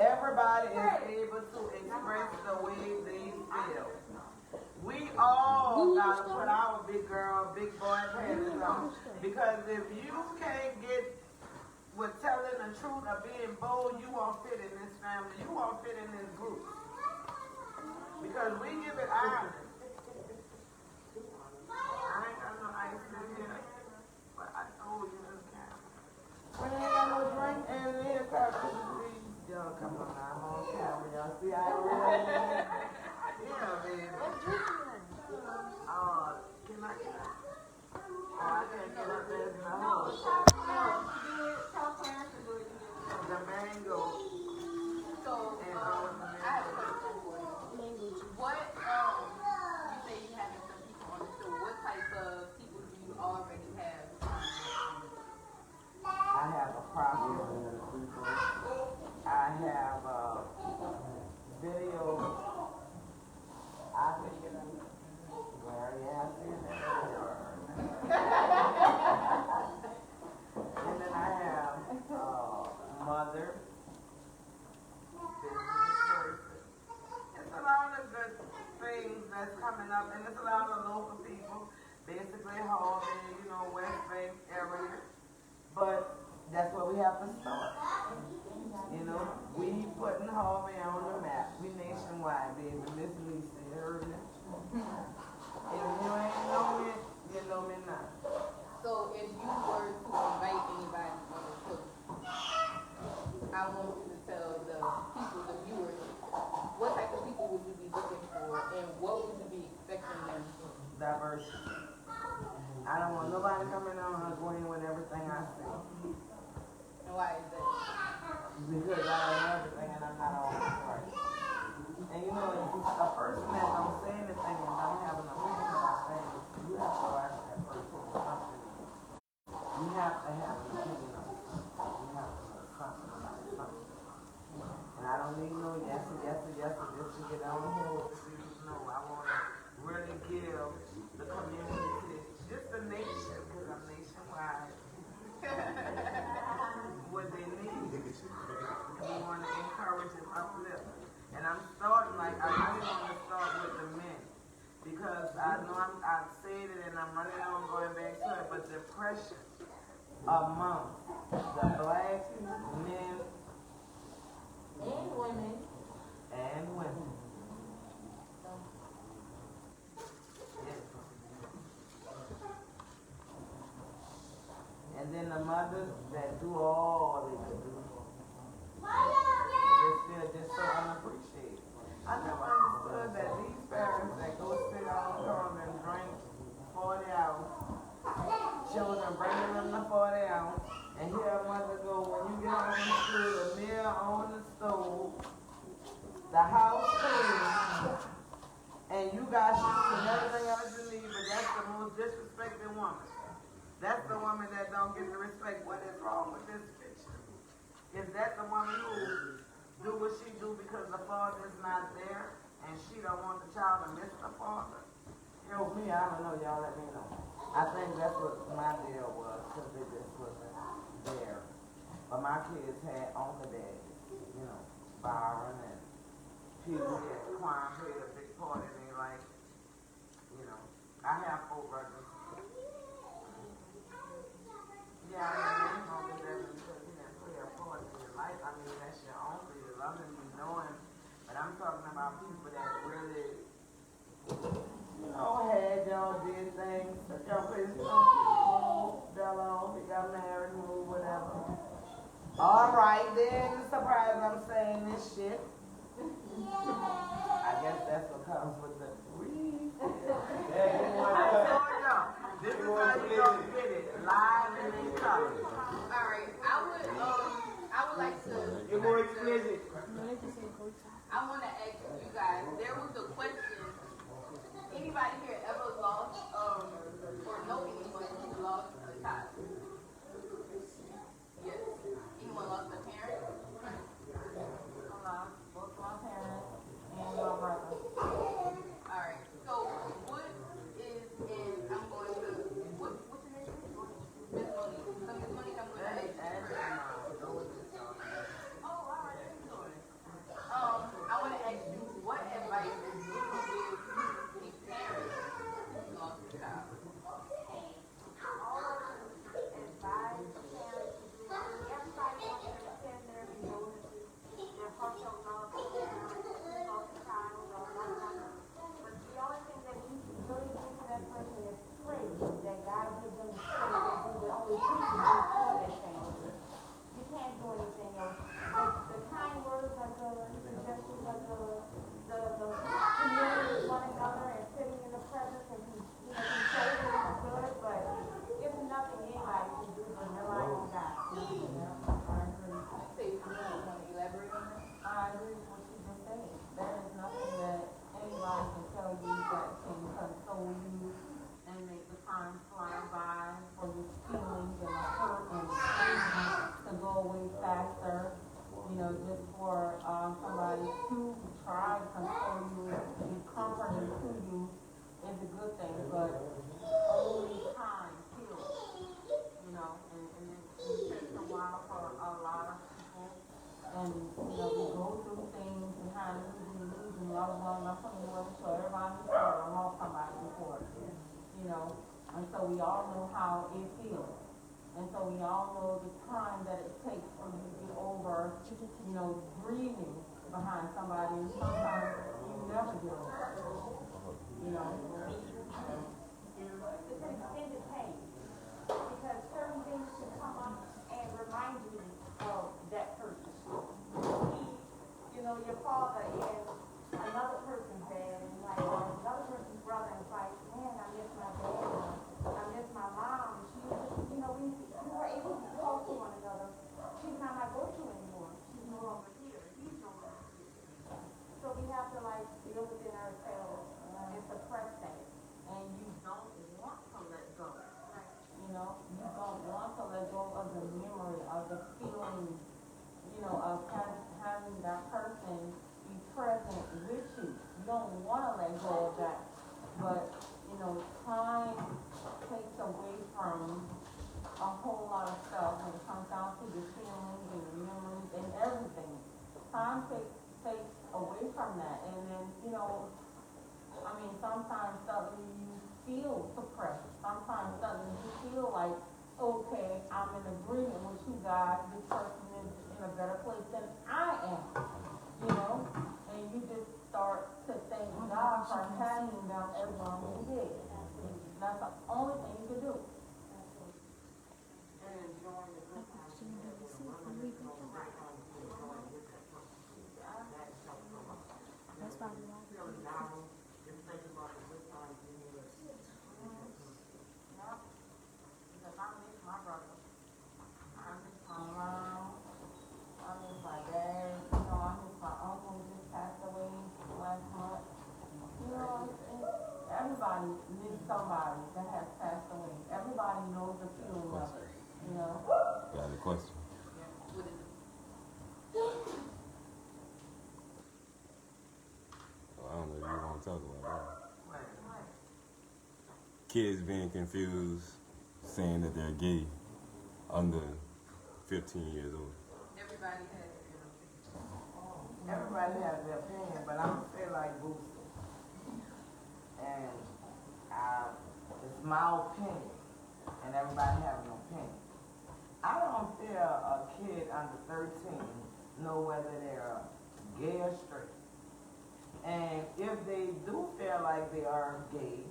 everybody is able to express the way they feel. We all gotta put our big girl, big boy panties on. Because if you can't get with telling the truth or being bold, you won't fit in this family. You won't fit in this group. Because we give it honest. I ain't got no ice in here, but I told you this camera. When I ain't got no drink and it is y'all come on now, I'm on camera. Y'all see I really yeah, baby. Can I get up? Oh, I can't get up there in the house. The mango. So, And I have a question for you. What, you say you having some people on the show. What type of people do you already have? I have a prophet. I have video. I can get up. Well, yeah, I see that. And then I have mother, business person. It's a lot of good things that's coming up, and it's a lot of local people, basically Harvey, you know, West Bank area. But that's where we have to start. You know, we putting Harvey on the map. We nationwide, baby. Miss Nissie, you heard me? If you ain't know me, you know me now. So, if you were to invite anybody on the show, I want you to tell the people, the viewers, what type of people would you be looking for, and what would you be expecting them to do? Diversity. I don't want nobody coming on and going with everything I say. And why is that? Because I know everything and I'm not always right. And you know, if a person that don't say anything and don't have an opinion about things, you have to watch that person or something. You have to have an opinion on something. You have to know something about something. And I don't need no yes or yes or yes or just to get on the whole. No, I want to really give the community, just the nation, because I'm nationwide, what they need. We want to encourage and uplift. And I'm starting, like, I really want to start with the men. Because I know I've said it and I'm running on going back to it, but depression among the black men And women. Yes. And then the mothers that do all they could do. Just feel just so unappreciated. I never understood that these parents that go sit on the corner and drink 40 hours, children bring them got shoes and everything else you need, but that's the most disrespected woman. That's the woman that don't get the respect. What is wrong with this picture? Is that the woman who do what she do because the father is not there and she don't want the child to miss the father? Help me, I don't know, y'all let me know. I think that's what my deal was, because it just wasn't there. But my kids had on the daddies, you know, Byron and Peter and Quan played a big part in their life. You know, I have 4 brothers. Yeah, I mean, only that because he didn't play a part in your life. I mean, that's your own real loving me, knowing. But I'm talking about people that really, you know, had y'all did things. Y'all plays, you know, fell off, he got married, moved, whatever. All right, then, surprised I'm saying this shit. I guess that's what comes with the grief. I told y'all, this is how you gonna get it, live and in color. Alright, I would like to. You're more explicit. I want to ask you guys. There was a question. Anybody here ever lost or know anyone who lost a child? Yes. Anyone lost a parent? I lost both my parents and my brother. Alright, so what is, and I'm going to, what's your name? Miss Monique. So Miss Monique, I'm going to ask you first. Oh, alright, how you doing? I want to ask you, what advice would you give a parent who lost a child? All of them advise the parents to do it. Everybody wants them to send their condolences, their heartfelt love to the parents who lost a child or loved one. But the only thing that you can really do for that person is pray that God gives them the strength to do the only thing to do for that family. You can't do anything else. The kind words are good, the suggestions are good, the communion with one another and sitting in the presence and consoling is good, but it's nothing anybody can do but rely on God. I agree. Say, you want to elaborate on that? I agree with what she just said. There is nothing that anybody can tell you that can console you and make the time fly by for your feelings and the hurt and the pain to go away faster. You know, just for somebody to try to console you and be comforting to you is a good thing, but only time heals. You know, and it takes a while for a lot of people. And, you know, we go through things and how losing loved ones. I'm from the West, so everybody lost somebody before. You know, and so we all know how it feels. And so we all know the time that it takes for you to get over, you know, grieving behind somebody, and sometimes you never get over it. You know? It's an extended pain because certain things can come up and remind you of that person. You know, your father is another person's dad, and like another person's brother, and it's like, man, I miss my dad, I miss my mom. She was just, you know, we were able to talk to one another. She's not my go-to anymore. She's no longer here. He's no longer here. So we have to like deal within ourselves and suppress that. And you don't want to let go. You know, you don't want to let go of the memory, of the feeling, you know, of having that person be present with you. You don't want to let go of that. But, you know, time takes away from a whole lot of stuff when it comes down to the feelings and the memories and everything. Time takes away from that. And then, you know, I mean, sometimes suddenly you feel suppressed. Sometimes suddenly you feel like, okay, I'm in agreement with you guys. This person is in a better place than I am. You know? And you just start to thank God for having them as long as He did. That's the only thing you can do. And enjoying the good times. That's probably why. Feeling down, just thinking about the good times you had. Yeah. Because I miss my brother. I miss my mom. I miss my dad. You know, I miss my uncle who just passed away last month. You know, and everybody knew somebody that has passed away. Everybody knows the feeling of it, you know? Got a question. What is it? Oh, I don't know if you want to talk about that. Right. Kids being confused, saying that they're gay under 15 years old. Everybody has Everybody has their opinion, but I'm gonna say like Boosie. And it's my opinion, and everybody has an opinion. I don't feel a kid under 13 know whether they're gay or straight. And if they do feel like they are gay,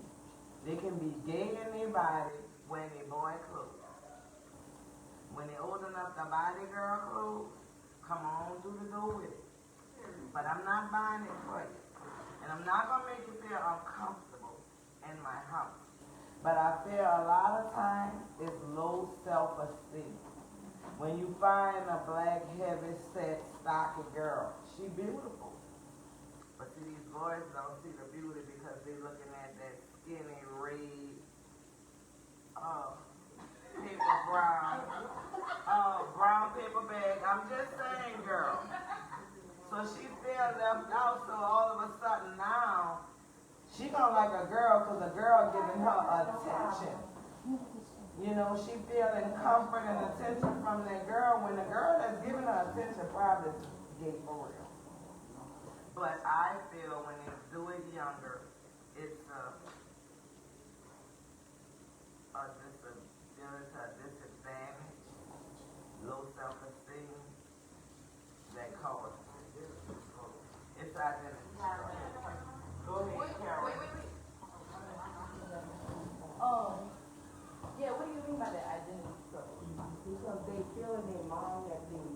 they can be gay in their body when they boy clothes. When they're old enough to buy their girl clothes, come on through the door with it. But I'm not buying it for you. And I'm not going to make you feel uncomfortable in my house. But I feel a lot of times it's low self-esteem. When you find a black, heavy-set, stocky girl, she beautiful. But see, these boys don't see the beauty because they're looking at that skinny, red, paper brown paper bag. I'm just saying, girl. So she feel left out, so all of a sudden now, she gonna like a girl because a girl giving her attention. You know, she feeling comfort and attention from that girl when the girl that's giving her attention probably is gay for real. But I feel when they do it younger, it's a disadvantage, low self-esteem that causes it. It's identity struggle. Go ahead, Carol. Wait. Yeah, what do you mean by that identity struggle? Because they feel in their mind that they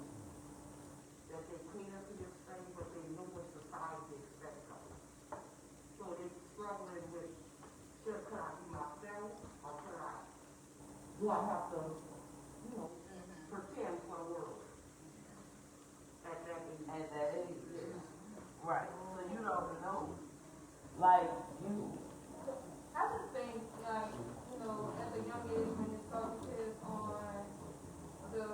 clean up this thing, but they know what society expects of them. So they're struggling with, could I be myself, or do I have to, pretend for the world? At that age. At that age, yeah. Right. So you don't know. Like you. I just think, like, at a young age when you start kids on the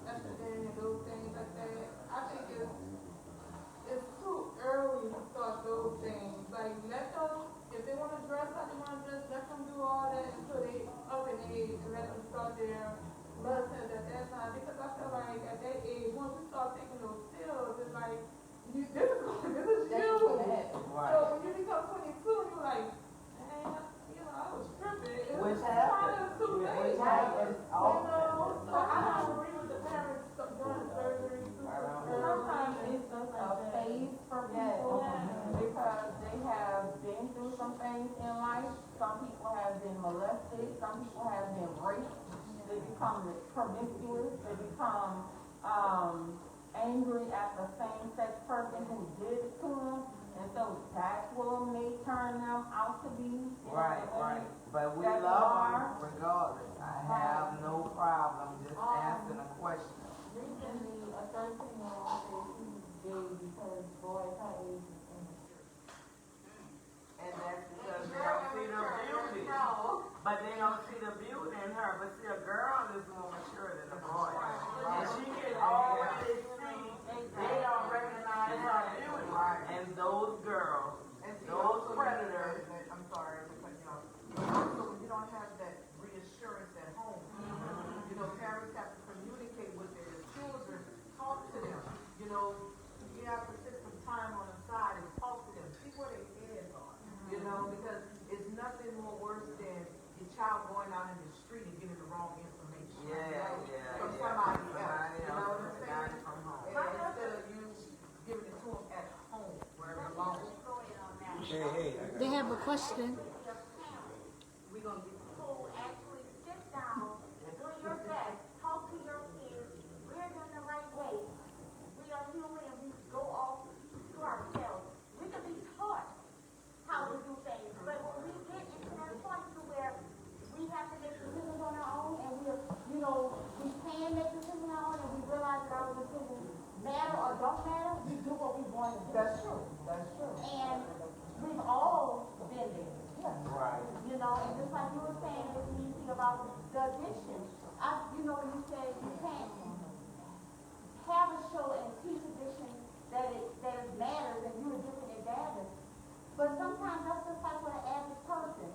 estrogen and those things like that, I think it's too early to start those things. Like, let them, if they want to dress how they want to dress, let them do all that until they up in age and let them start their lessons at that time. Because I feel like at that age, once you start taking those pills, it's like, this is you. Right. So when you become 22, you're like, man, I was tripping. Which happens. Which happens often. So I don't agree with the parents doing the surgery too early. Sometimes it's just a phase for people because they have been through some things in life. Some people have been molested. Some people have been raped. They become promiscuous. They become angry at the same-sex person who did it to them. And so that's what may turn them out to be. Right. But we love them regardless. I have no problem just asking a question. Recently, a 13-year-old said she was gay because boys her age is immature. And that's because they don't see the beauty. But they don't see the beauty in her. But see, a girl is more mature than a boy. And she can always see, they don't recognize her beauty. And those girls, those predators, I'm sorry, because also when you don't have that reassurance at home, parents have to communicate with their children, talk to them. You have to sit some time on the side and talk to them, see where their heads are. Because it's nothing more worse than your child going out in the street and getting the wrong information. From somebody else. You know what I'm saying? And instead of you giving it to them at home, where it belongs. They have a question. We're going to get So actually sit down, do your best, talk to your kids, rear them the right way. We are human and we go off to ourselves. We can be taught how to do things, but when we get into that point to where we have to make decisions on our own and we can make decisions on our own and we realize that our decisions matter or don't matter, we do what we want to do. that's true. And we've all been there. Right. about the addiction. You know, when you say you can't have a show and teach addiction that it matters and you're addicted and bad. But sometimes that's just like with an average person.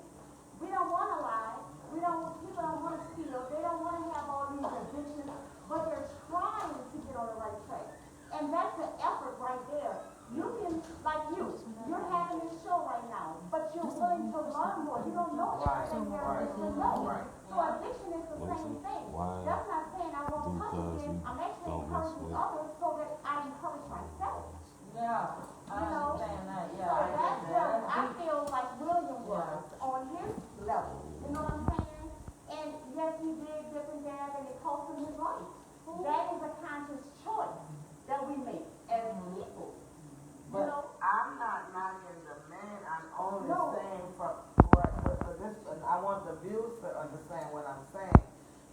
We don't want to lie. People don't want to steal. They don't want to have all these addictions, but they're trying to get on the right track. And that's an effort right there. You can, like you're having this show right now, but you're willing to learn more. You don't know everything there is to know. So addiction is the same thing. That's not saying I won't come again. I'm actually encouraging others so that I encourage myself. Yeah, I understand that, yeah. So that's where I feel like William was on his level. You know what I'm saying? And yes, he did dip and dab and it cost him his life. That is a conscious choice that we make as people. You know? I'm not knocking the man. I'm only saying for this. I want the viewers to understand what I'm saying.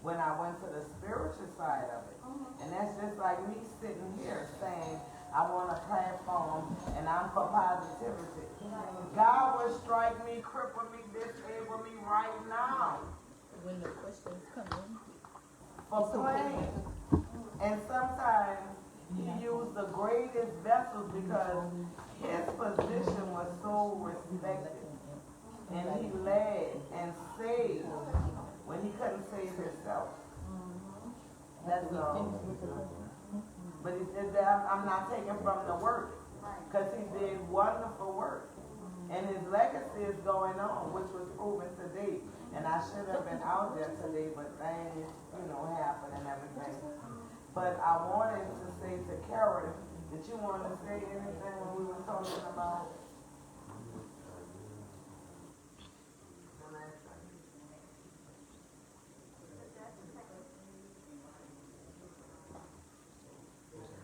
When I went to the spiritual side of it, and that's just like me sitting here saying I want a platform and I'm for positivity. God will strike me, cripple me, disable me right now. When the questions come in. For playing. And sometimes he used the greatest vessels because his position was so respected. And he led and saved when he couldn't save himself. That's all. But he said that I'm not taking from the work. Because he did wonderful work. And his legacy is going on, which was proven today. And I should have been out there today, but things, happened and everything. But I wanted to say to Karen, did you want to say anything when we were talking about?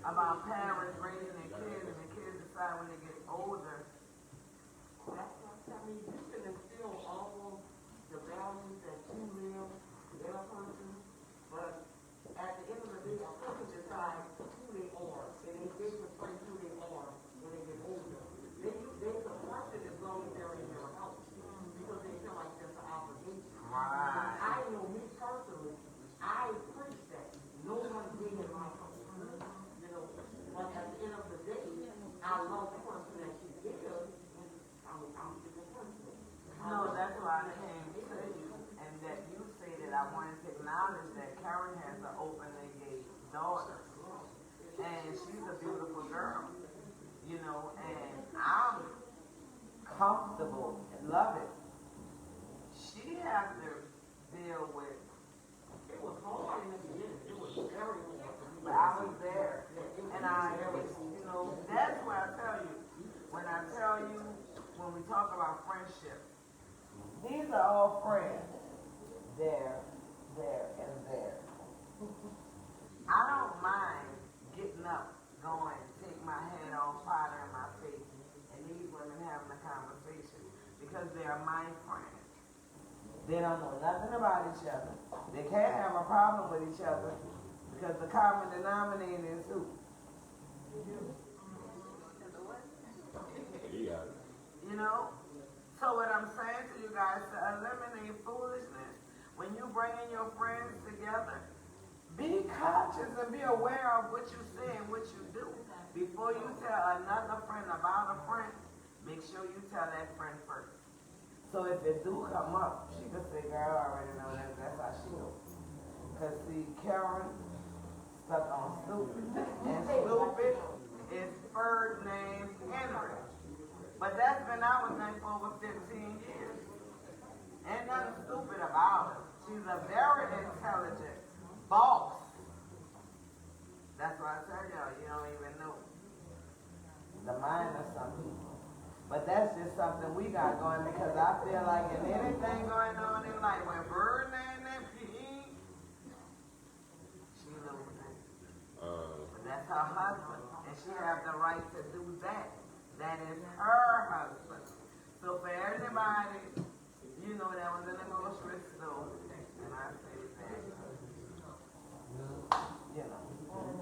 About parents raising their kids and the kids decide when they get older. That's what I mean, you can instill all the values that you live in a person, but at the end of the day, a person decides who they are, and they portray who they are when they get older. They support it as long as they're in their house, because they feel like that's an obligation. Right. I know me personally, I preach that. No one's being in my house. But at the end of the day, I love the person that she is. I'm a different person. No, that's why I came to you, and that you stated I wanted to acknowledge that Karen has an openly gay daughter, and she's a beautiful girl, and I'm comfortable and love it. She has to deal with. It was hard in the beginning. It was very hard. But I was there, and that's why I tell you, when we talk about friendship, these are all friends, there, and there. I don't mind getting up, going, take my head off, powder in my face, and these women having a conversation, because they are my friends. They don't know nothing about each other. They can't have a problem with each other, because the common denominator is who? So what I'm saying to you guys, to eliminate foolishness, when you bring in your friends together, be conscious and be aware of what you say and what you do. Before you tell another friend about a friend, make sure you tell that friend first. So if it do come up, she can say, girl, I already know that's how she goes. Because see, Karen stuck on stupid. And stupid is third name Henry. But that's been our name for over 15 years. Ain't nothing stupid about her. She's a very intelligent boss. That's why I tell y'all, you don't even know the mind of some people. But that's just something we got going, because I feel like in anything going on in life, when Bird name that P, she loses. But that's her husband, and she has the right to do that. That is her husband. So for everybody, that was in the grocery store, and I say that,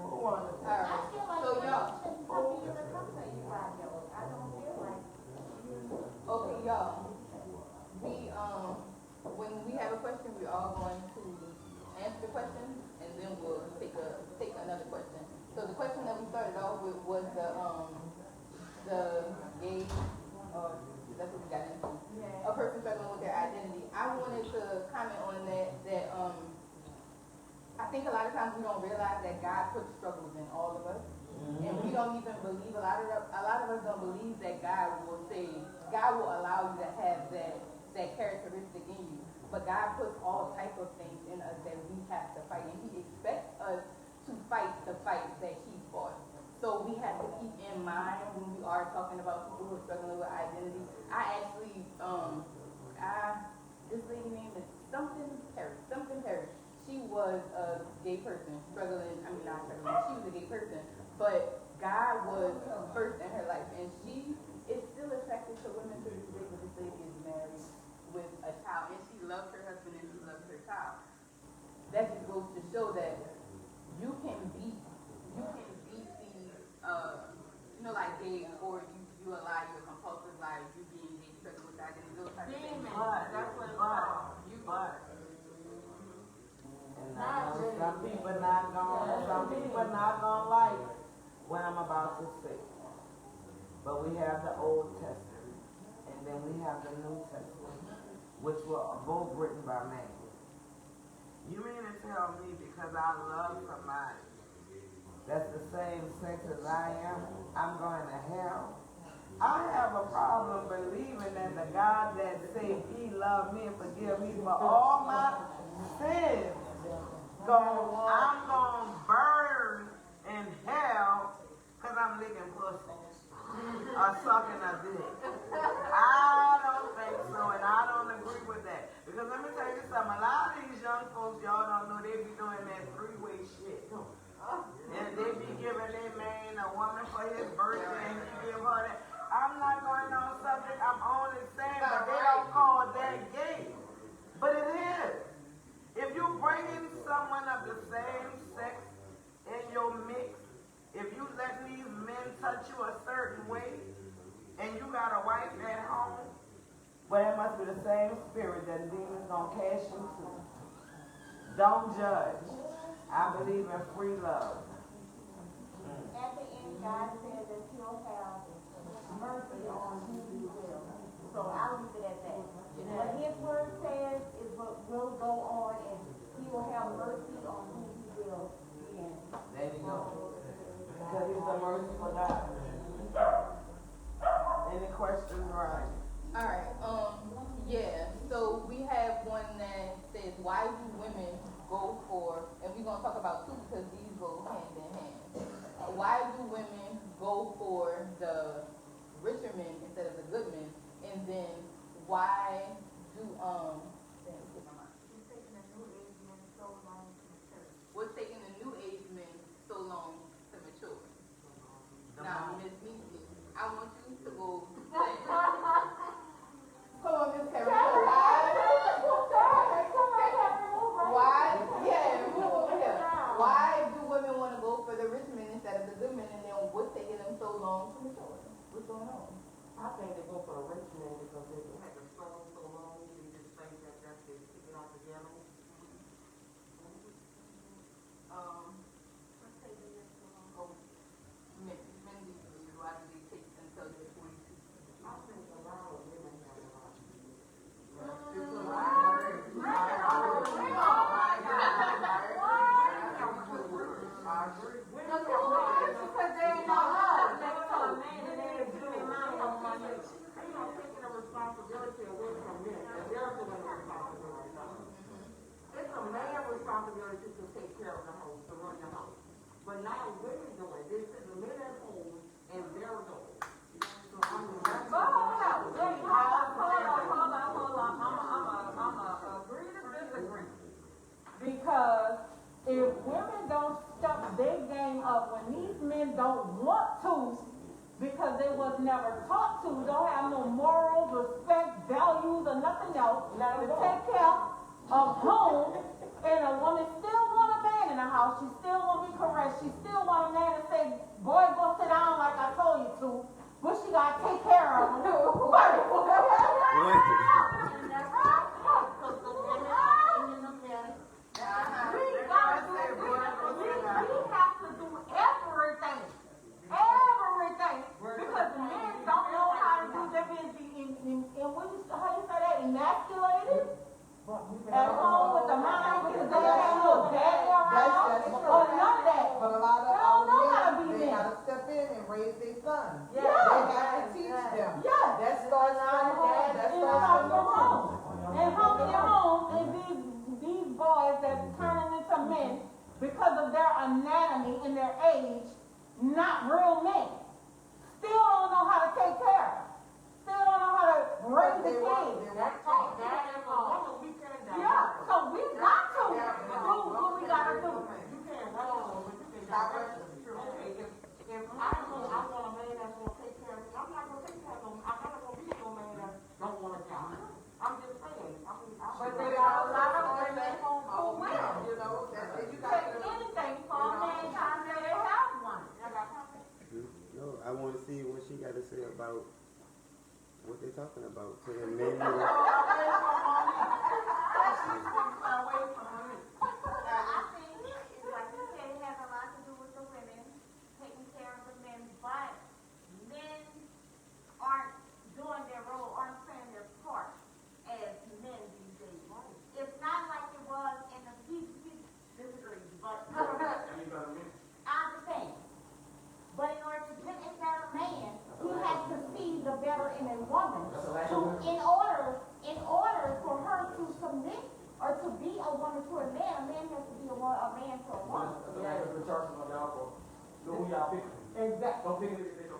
who wanted to say? I feel like So y'all, something is a comfort you 5-year-old. I don't feel like. okay, y'all. When we have a question, we all go the question, and then we'll take another question. So the question that we started off with was the gay, that's what we got into. A person struggling with their identity. I wanted to comment on that I think a lot of times we don't realize that God puts struggles in all of us. And we don't even believe, a lot of us don't believe that God will allow you to have that characteristic in you. But God puts all type of things in us that we have to fight. And He expects us to fight the fight that He fought. So we have to keep in mind when we are talking about people who are struggling with identity. I actually, this lady name is something Paris. She was a gay person struggling, not struggling, she was a gay person, but God was first in her life, and she is still attracted to women to this day, but this lady is married with a child, and she loves her husband and she loves her child. That just goes to show that you can beat these, like gay, or you allow your compulsive life, you being gay, struggling with identity, those types of things. But that's what it's called. Some people not gonna like what I'm about to say. But we have the Old Testament, and then we have the New Testament, which were both written by man. You mean to tell me because I love somebody that's the same sex as I am, I'm going to hell? I have a problem believing that the God that said He loved me and forgive me for all my sins, I'm going to burn in hell because I'm licking pussy or sucking a dick. I don't think so, and I don't agree with that. Because let me tell you something, a lot of these young folks, y'all don't know, they be doing that three-way shit. And they be giving their man a woman for his birthday, and he give her that. I'm not going on subject, I'm only saying, but they don't call that gay. But it is. If you bringing someone of the same sex in your mix, if you let these men touch you a certain way, and you got a wife at home, well, it must be the same spirit that demons gonna cast you to. Don't judge. I believe in free love. At the end, God said that He'll have mercy on who He will. So I'll leave it at that. What His word says is what will go on, and He will have mercy on who He will. There you go. Because He's the merciful God. Any questions, Ryan? Alright, so we have one that says, why do women go for, and we're going to talk about two because these go hand in hand. Why do women go for the richer men instead of the good men? And then why do, what's taking the new age men so long to mature? Now, Miss Nissie, I want you to go. Come on, Miss Carrie. Why do women want to go for the rich men instead of the good men, and then what's taking them so long to mature? What's going on? I think they go for a rich man because they had to struggle so long, they just think that that's it, keep it all together. Why do they take until they're 42? I think a lot of women have a lot. Because they ain't no love next to a man and they ain't doing money on money. They don't taking the responsibility away from men, and they're doing the responsibility. It's a man's responsibility to take care of the home, to run the house. But now women doing it. They sit the men at home and they're doing it. So I mean, that's But hold on. I'm agree to disagree. Because if women don't step their game up when these men don't want to, because they was never taught to, don't have no morals, respect, values, or nothing else, to take care of home, and a woman still want a man in the house, she still want to be caressed, she still want a man to say, boy, go sit down like I told you to, but she got to take care of him. And that's because the women are in the men. emasculated? At home with the mom, because they have no daddy around, or none of that. But a lot of They don't know how to men, be they men. gotta step in and raise their sons. Yeah. They have to teach them. Yes. That starts from home, that In starts from your home. home. And home in your home, and these boys that's turning into men because of their anatomy and their age, not real men. Still don't know how to take care of. Still don't know how to raise the kids. Yeah, so we got to do what we gotta do. You can't roll, but you can direct them. Okay, if I want a man that's gonna take care of me, I'm not gonna take care of him. I'm not gonna be no man that don't want a job. I'm just saying. But there are a lot of women who will. You know, that you Take anything for a man time that they have one. No, I want to see what she got to say about what they're talking about. So then maybe we'll- I think it's like you said, it has a lot to do with the women taking care of the men, but men aren't doing their role, aren't playing their part as men these days. It's not like it was in the disagree, but I understand. But in order to get into that man, he has to see the better in a woman. In order for her to submit or to be a woman to a man has to be a man to a woman. Exactly.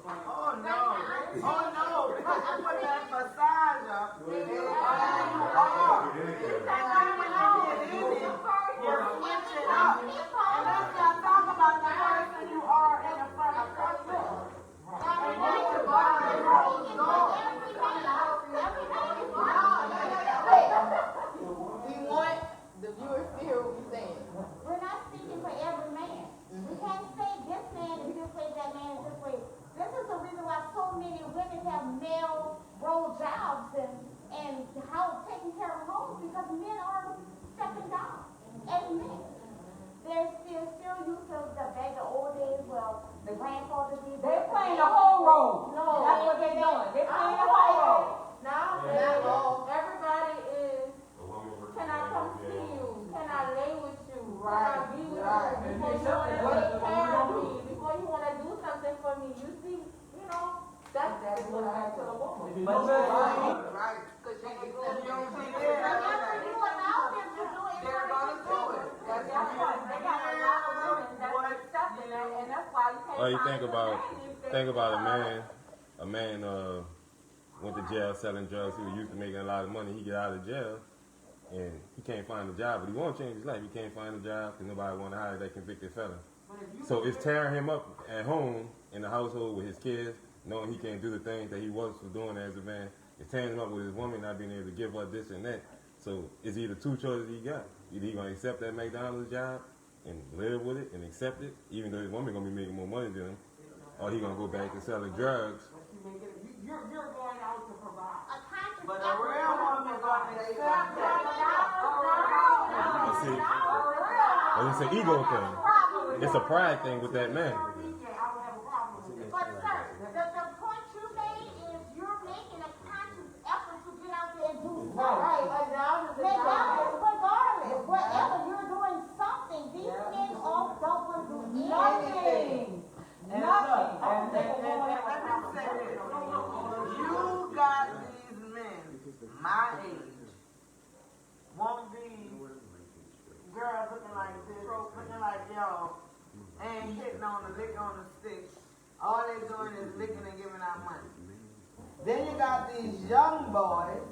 Oh no, because you put that facade up, and you are. And then when you get in it, you switch it up. And let's not talk about the person you are in the front of customer. And then you buy the whole door. We want the viewers to hear what we're saying. We're not speaking for every man. We can't say this man is this way, that man is this way. This is the reason why so many women have male role jobs and how taking care of homes, because men are stepping down as men. They're still used to the old days. Well, the grandfather did. They playing the whole role. No, That's what they're doing. They're playing the whole role. Now, everybody is, can I come see you? Can I lay with you? Can I be with you? Before you want to take care of me, before you want to do something for me, you see, that's what I tell a woman. Right. Because you If can you don't see Whenever that, you allow them to do it, they're gonna do it. That's right. They got a lot of women that's accepting that, and that's why you can't Well, you find think the about man if they a man went to jail selling drugs. He was used to making a lot of money. He get out of jail and he can't find a job, but he won't change his life. He can't find a job because nobody want to hire that convicted felon. So it's tearing him up at home in the household with his kids, knowing he can't do the things that he was doing as a man. It's tearing him up with his woman not being able to give up this and that. So it's either two choices he got. Either he gonna accept that McDonald's job and live with it and accept it, even though his woman gonna be making more money than him, or he gonna go back to selling drugs. You're going out to provide. a conscious But a effort. real woman gonna accept that. It's an ego thing. It's a pride thing with that man. But sir, the point you made is you're making a conscious effort to get out there and do something. Regardless, whatever you're doing something, these men all don't want to do anything. And look, and let me say this. You got these men, my age, won't be girls looking like this, looking like y'all, ain't hitting on the lick on the stick. All they doing is licking and giving out money. Then you got these young boys,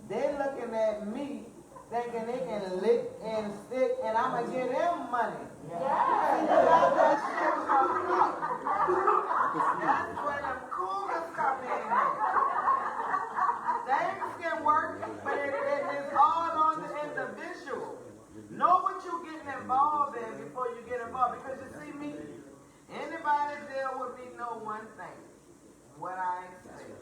they looking at me, thinking they can lick and stick, and I'ma give them money. Yeah. You got that shit fucked up. That's where them cougars come in. Things can work, but it's all on the individual. Know what you're getting involved in before you get involved. Because you see me, anybody deal with me know one thing. What I expect.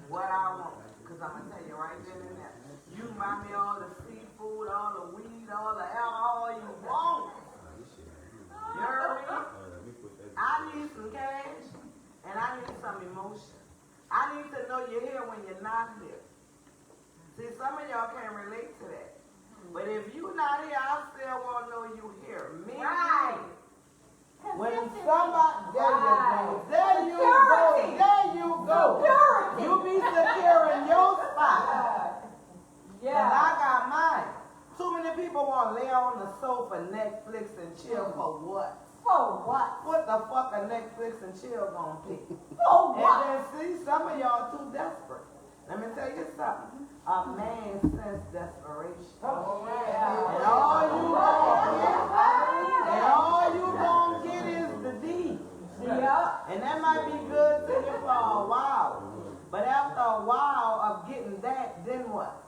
What I want. Because I'm going to tell you right then and there. You buy me all the seafood, all the weed, all the alcohol you want. You heard me? I need some cash, and I need some emotion. I need to know you're here when you're not here. See, See, some of y'all can't relate to that. But if you not here, I still want to know you here. Me, Right. when somebody, there you go. You be secure in your spot. Yeah. And I got mine. Too many people want to lay on the sofa, Netflix, and chill for what? For what? What the fuck a Netflix and chill gonna pick? For what? And then see, some of y'all too desperate. Let me tell you something. A man sense desperation. Oh, yeah. And all you gonna get is the D. Yeah. And that might be good to you for a while. But after a while of getting that, then what?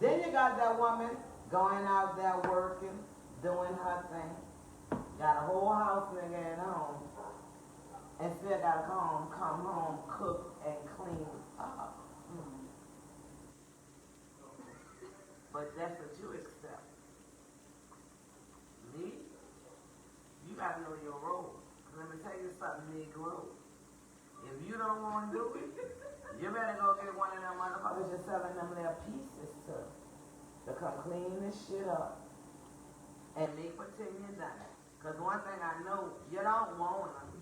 Then you got that woman going out there working, doing her thing. Got a whole house nigga at home. And still gotta come home, cook and clean up. But that's what you accept. Me? You gotta know your role. Let me tell you something, Negro. If you don't want to do it, you better go get one of them motherfuckers you're selling them little pieces to come clean this shit up and make pretend you done it. Because one thing I know, you don't want them.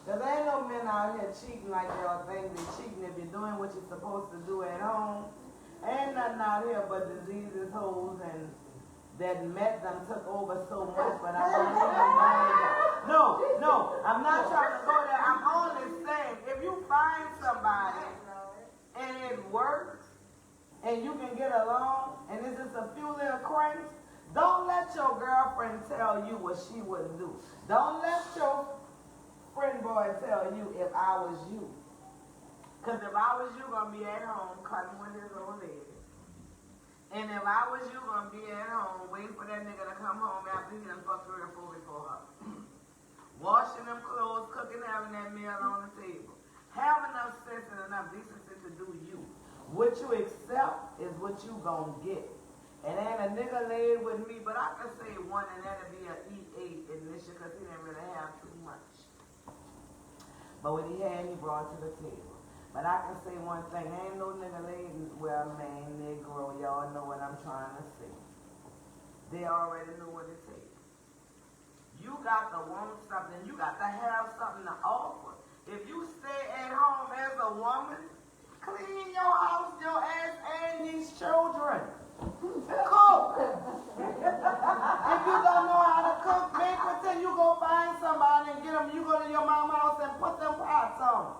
Because ain't no men out here cheating like y'all think they're cheating if you're doing what you're supposed to do at home. Ain't nothing out here but diseases, hoes, and that met them took over so much, but I don't even mind that. No, I'm not trying to go there. I'm only saying, if you find somebody and it works, and you can get along, and it's just a few little cranks, don't let your girlfriend tell you what she wouldn't do. Don't let your friend boy tell you if I was you. Because if I was you, going to be at home cutting with his old lady. And if I was you, going to be at home waiting for that nigga to come home after he done fucked 3 or 4 before her. Washing them clothes, cooking, having that meal on the table. Have enough sense and enough decency to do you. What you accept is what you going to get. And ain't a nigga laid with me, but I can say one and that'll be an E8 in this year because he didn't really have too much. But what he had, he brought to the table. But I can say one thing, ain't no nigga laid well, man, Negro, y'all know what I'm trying to say. They already know what it takes. You got to want something, you got to have something to offer. If you stay at home as a woman, clean your house, your ass, and these children. Cook. If you don't know how to cook, make pretend you go find somebody and get them, you go to your mama's house and put them pots on.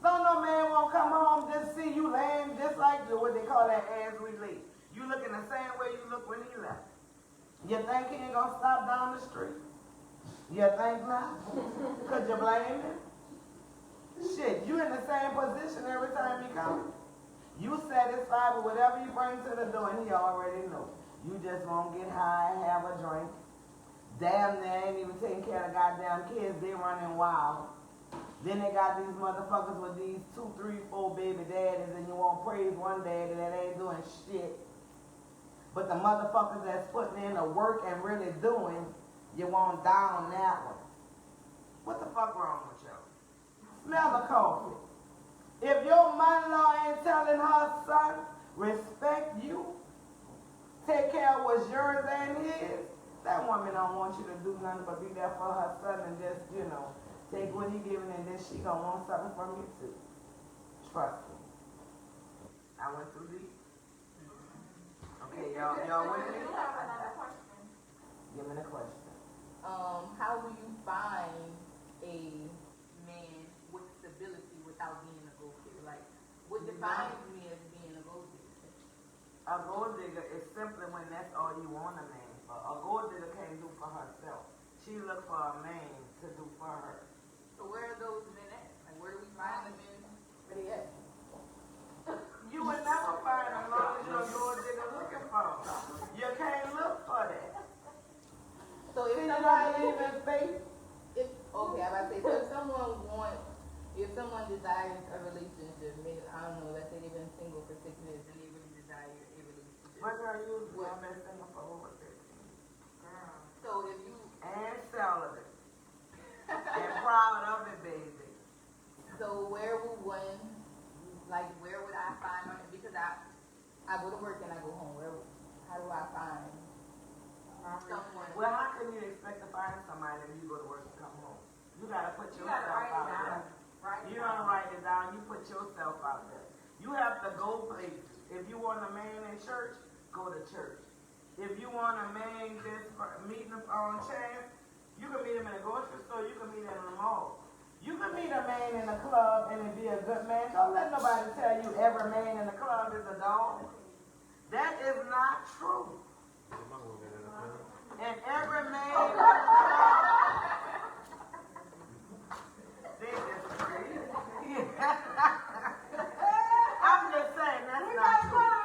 Don't no man won't come home just see you laying just like what they call that as we lay. You looking the same way you look when he left. You think he ain't gonna stop down the street? You think not? Could you blame him? Shit, you in the same position every time he comes. You satisfied with whatever you bring to the door and he already know. You just won't get high, have a drink. Damn, they ain't even taking care of the goddamn kids, they running wild. Then they got these motherfuckers with these 2, 3, 4 baby daddies and you won't praise one daddy that ain't doing shit. But the motherfuckers that's putting in the work and really doing, you won't down that one. What the fuck wrong with y'all? Smell the coffee. If your mother-in-law ain't telling her son, respect you, take care of what's yours and his, that woman don't want you to do nothing but be there for her son and just, you know, take what he giving and then she gonna want something from you too. Trust me. I went through these. Okay, y'all with me? Give me the question. How do you find a man with stability without being a gold digger? Like, what defines me as being a gold digger? A gold digger is simply when that's all you want a man for. A gold digger can't do for herself. She look for a man to do for her. So where are those men at? Like, where do we find the men? Where they at? You will never find as long as you're a gold digger looking for them. You can't look for that. So if See, you somebody gotta believe in faith. okay, I'm about to say, so if someone desires a relationship, maybe, I don't know, let's say they've been single for 6 years and they really desire a relationship. My girl, you have been single for over 15. Girl. So if you And celibate. And proud of it, baby. So where would one, like, where would I find my, because I go to work and I go home. How do I find someone? Well, how can you expect to find somebody if you go to work and come home? You gotta put You yourself gotta write it out down. there. You don't write it down, you put yourself out there. You have to go places. If you want a man in church, go to church. If you want a man just meeting on chance, you can meet him in a grocery store, you can meet him in the mall. You can meet a man in a club and it be a good man. Don't let nobody tell you every man in the club is a dog. That is not true. And every man in the club, this is crazy. I'm just saying, that's not true.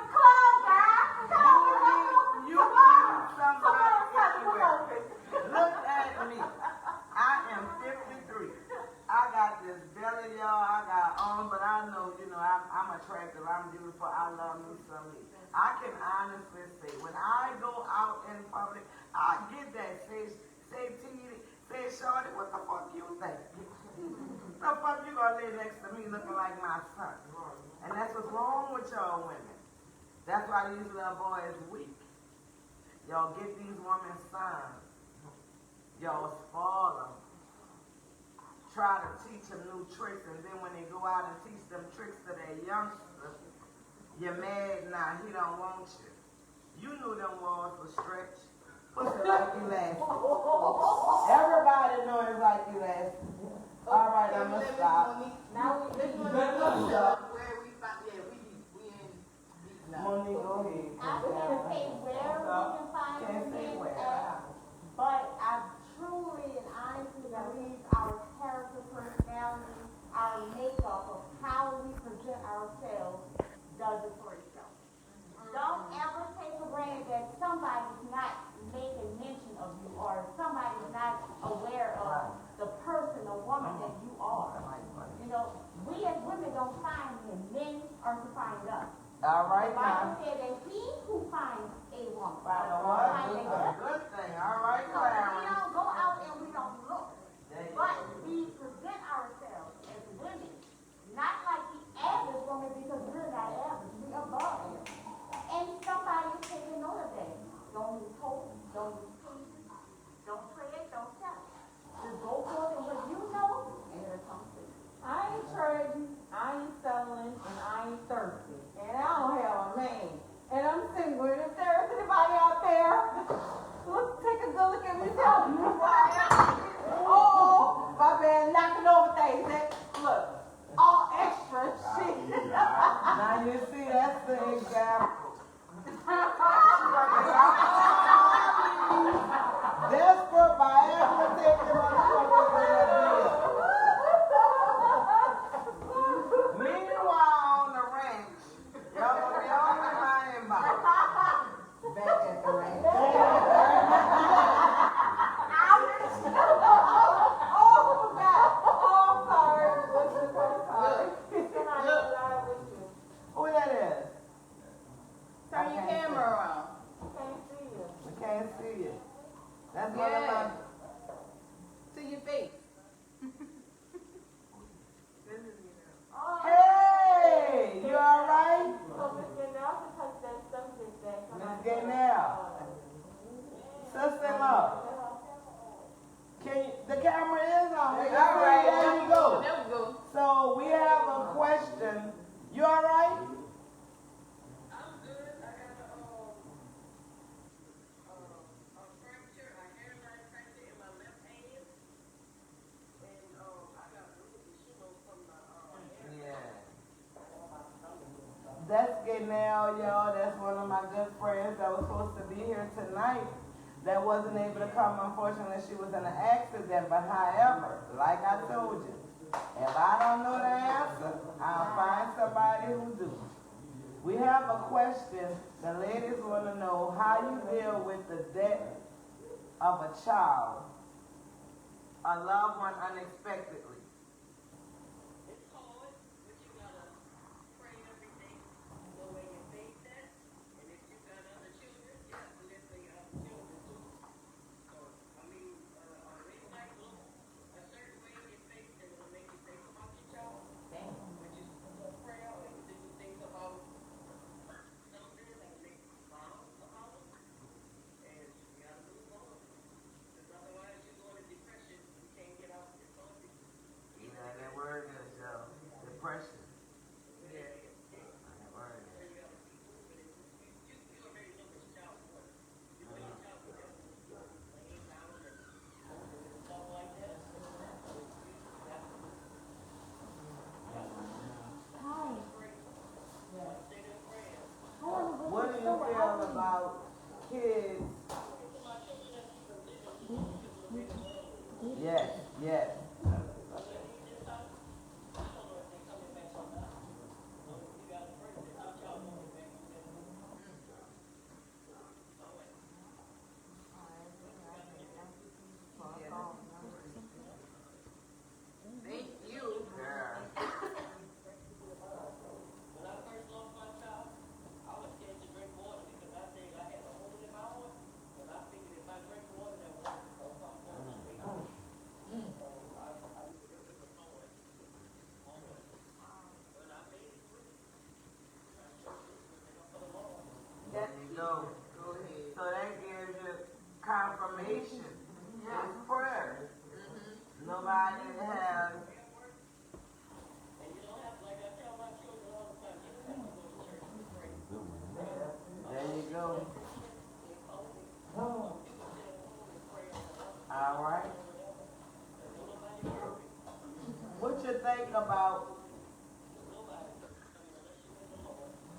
You meet somebody anywhere. Look at me. I am 53. I got this belly, y'all. I got on, but I know, I'm attractive. I'm beautiful. I love me some me. I can honestly say, when I go out in public, I get that. Say, T.D., say, Shorty, what the fuck you think? The fuck you gonna lay next to me looking like my son? And that's what's wrong with y'all women. That's why these little boys weak. Y'all get these women sons. Y'all spoil them. Try to teach them new tricks, and then when they go out and teach them tricks to their youngsters, you're mad now, he don't want you. You knew them walls were stretched. What's it like you last? Everybody know it's like you last. All right, I'm gonna stop. Now we where we find, we in deep now. Monique, go ahead. I can't say where we can find Can't say men where. at, but I truly and honestly believe our character, personality, our makeup of how we present ourselves does it for itself. Don't ever take for granted that somebody's not making mention of you or somebody's not aware of the person or woman that you are. We as women don't find men. Men are to find us. All right, The now. Bible said that he who finds a woman Find a finds what? a good. Good thing. All right, So we Clarence. don't go out and we don't look, There you but go. we present ourselves as women, not like the average woman because we're not average, we're above average. And somebody is taking note of that. Don't use hope, don't use patience, don't play it, don't tell it. Just go forth and what you know, and it'll come to you. I ain't trading, I ain't selling, and I ain't thirsty. And I don't have a man. And I'm single. And if there's anybody out there, take a good look at me and tell me who I am. Oh, my man knocking over things. Look, all extra shit. Now you see, that's the example. Desperate by every particular motherfucker in the deal. Meanwhile, on the ranch, y'all gonna be all in my inbox. Back at the ranch. Oh, God. Oh, I'm sorry. Who that is? Turn your camera around. We can't see you. That's one of my... To your face. Hey! You alright? Miss Gaynell. Sister-in-law. The camera is on. We can All see. right. There you go. There we go. So we have a question. You alright? That's Gaynell, y'all. That's one of my good friends that was supposed to be here tonight. That wasn't able to come. Unfortunately, she was in an accident. But however, like I told you, if I don't know the answer, I'll find somebody who do. We have a question. The ladies want to know how you deal with the death of a child, a loved one unexpectedly. you think about?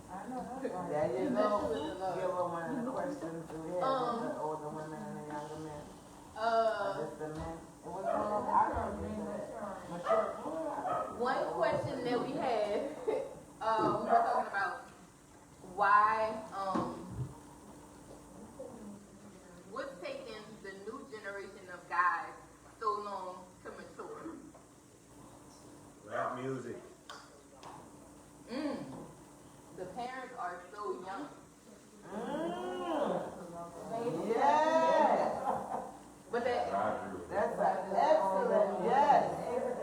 I know, that's right. There you You go. mentioned it a lot. Give her one of the questions we had with the older women and the younger men. Just the men. It was all I heard you say that. Mature. One question that we had, we were talking about why, what's taking the new generation of guys so long to mature? Rap music. The parents are so young. Yes. But that, That's an excellent, yes. yeah.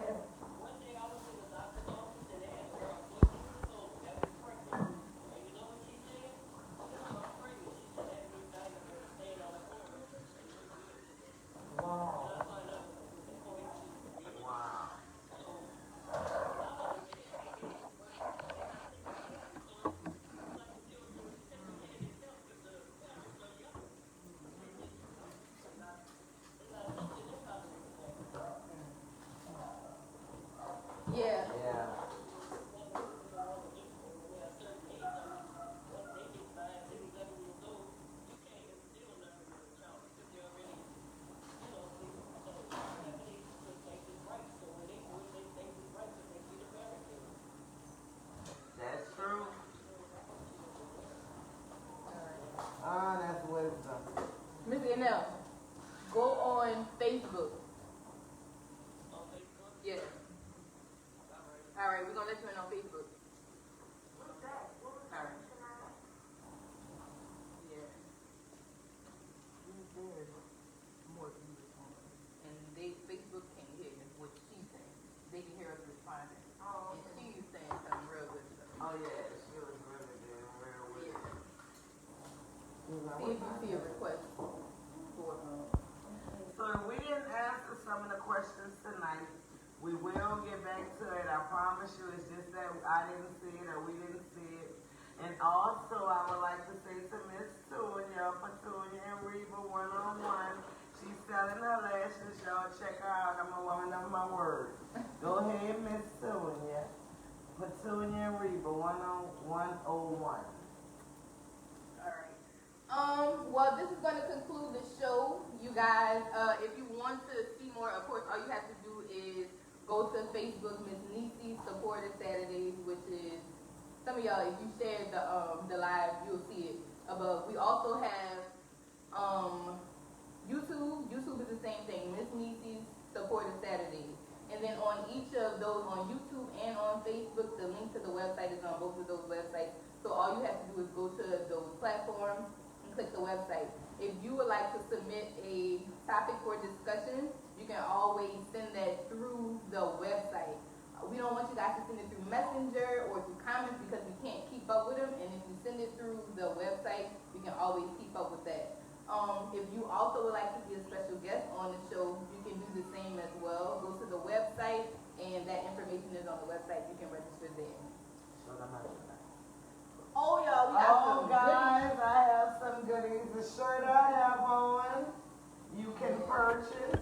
Yeah. That's true. Ah, that's wisdom. Miss Nell, go on Facebook. Yeah. All right, we're gonna let you in on Facebook. What's that? What was All that? right. Yeah. And Facebook can hear what she's saying. They can hear us responding. Oh, And she's saying something real good stuff. Oh, yeah, she was really doing real with Yeah. it. See if you see a request for So if we didn't answer some of the questions tonight, we will get back to it. I promise you. It's just that I didn't see it or we didn't see it. And also, I would like to say to Miss Petunia and Reba one-on-one. She's selling her lashes. Y'all check her out. I'm a woman of my word. Go ahead, Miss Petunia. Petunia and Reba 101. Well, this is going to conclude the show, you guys. If you want to see more, of course, all you have to do is go to Facebook, Miss Nissie Supported Saturdays, which is, some of y'all, if you shared the live, you'll see it above. We also have YouTube. YouTube is the same thing, Miss Nissie's Supported Saturdays. And then on each of those, on YouTube and on Facebook, the link to the website is on both of those websites. So all you have to do is go to those platforms and click the website. If you would like to submit a topic for discussion, you can always send that through the website. We don't want you guys to send it through Messenger or through comments because we can't keep up with them. And if you send it through the website, we can always keep up with that. If you also would like to be a special guest on the show, you can do the same as well. Go to the website, and that information is on the website. You can register there. Oh, y'all, we got Oh, some guys, I have some goodies. The shirt I have on, you can purchase.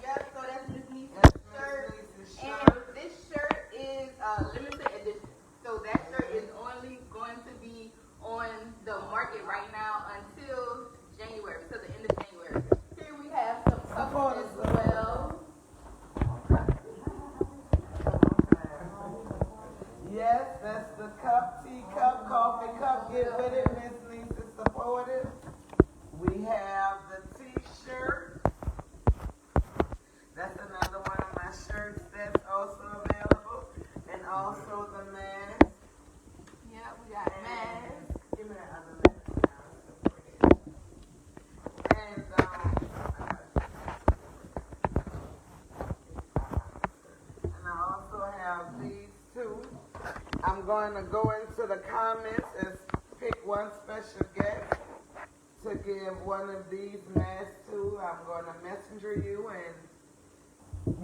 Yep, so that's Miss Niece's That's shirt. Miss Niece's And shirt. this shirt is limited edition. So that shirt is only going to be on the market right now until January, till the end of January. Here we have some cups as well. Yes, that's the cup, teacup, coffee cup. Get with it, Miss Lisa supported. We have the t-shirt. That's another one of my shirts that's also available. And also the mask. Yeah, we got masks. Give me that other mask now. And, and I also have these two. I'm going to go into the comments and pick one special guest to give one of these masks to. I'm going to messenger you and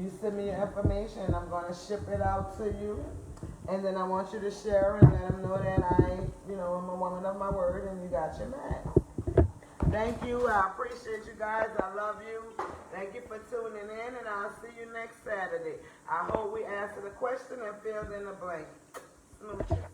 you send me your information. I'm going to ship it out to you. And then I want you to share and let them know that I'm a woman of my word and you got your mask. Thank you. I appreciate you guys. I love you. Thank you for tuning in, and I'll see you next Saturday. I hope we answered the question and filled in the blank. Smooches.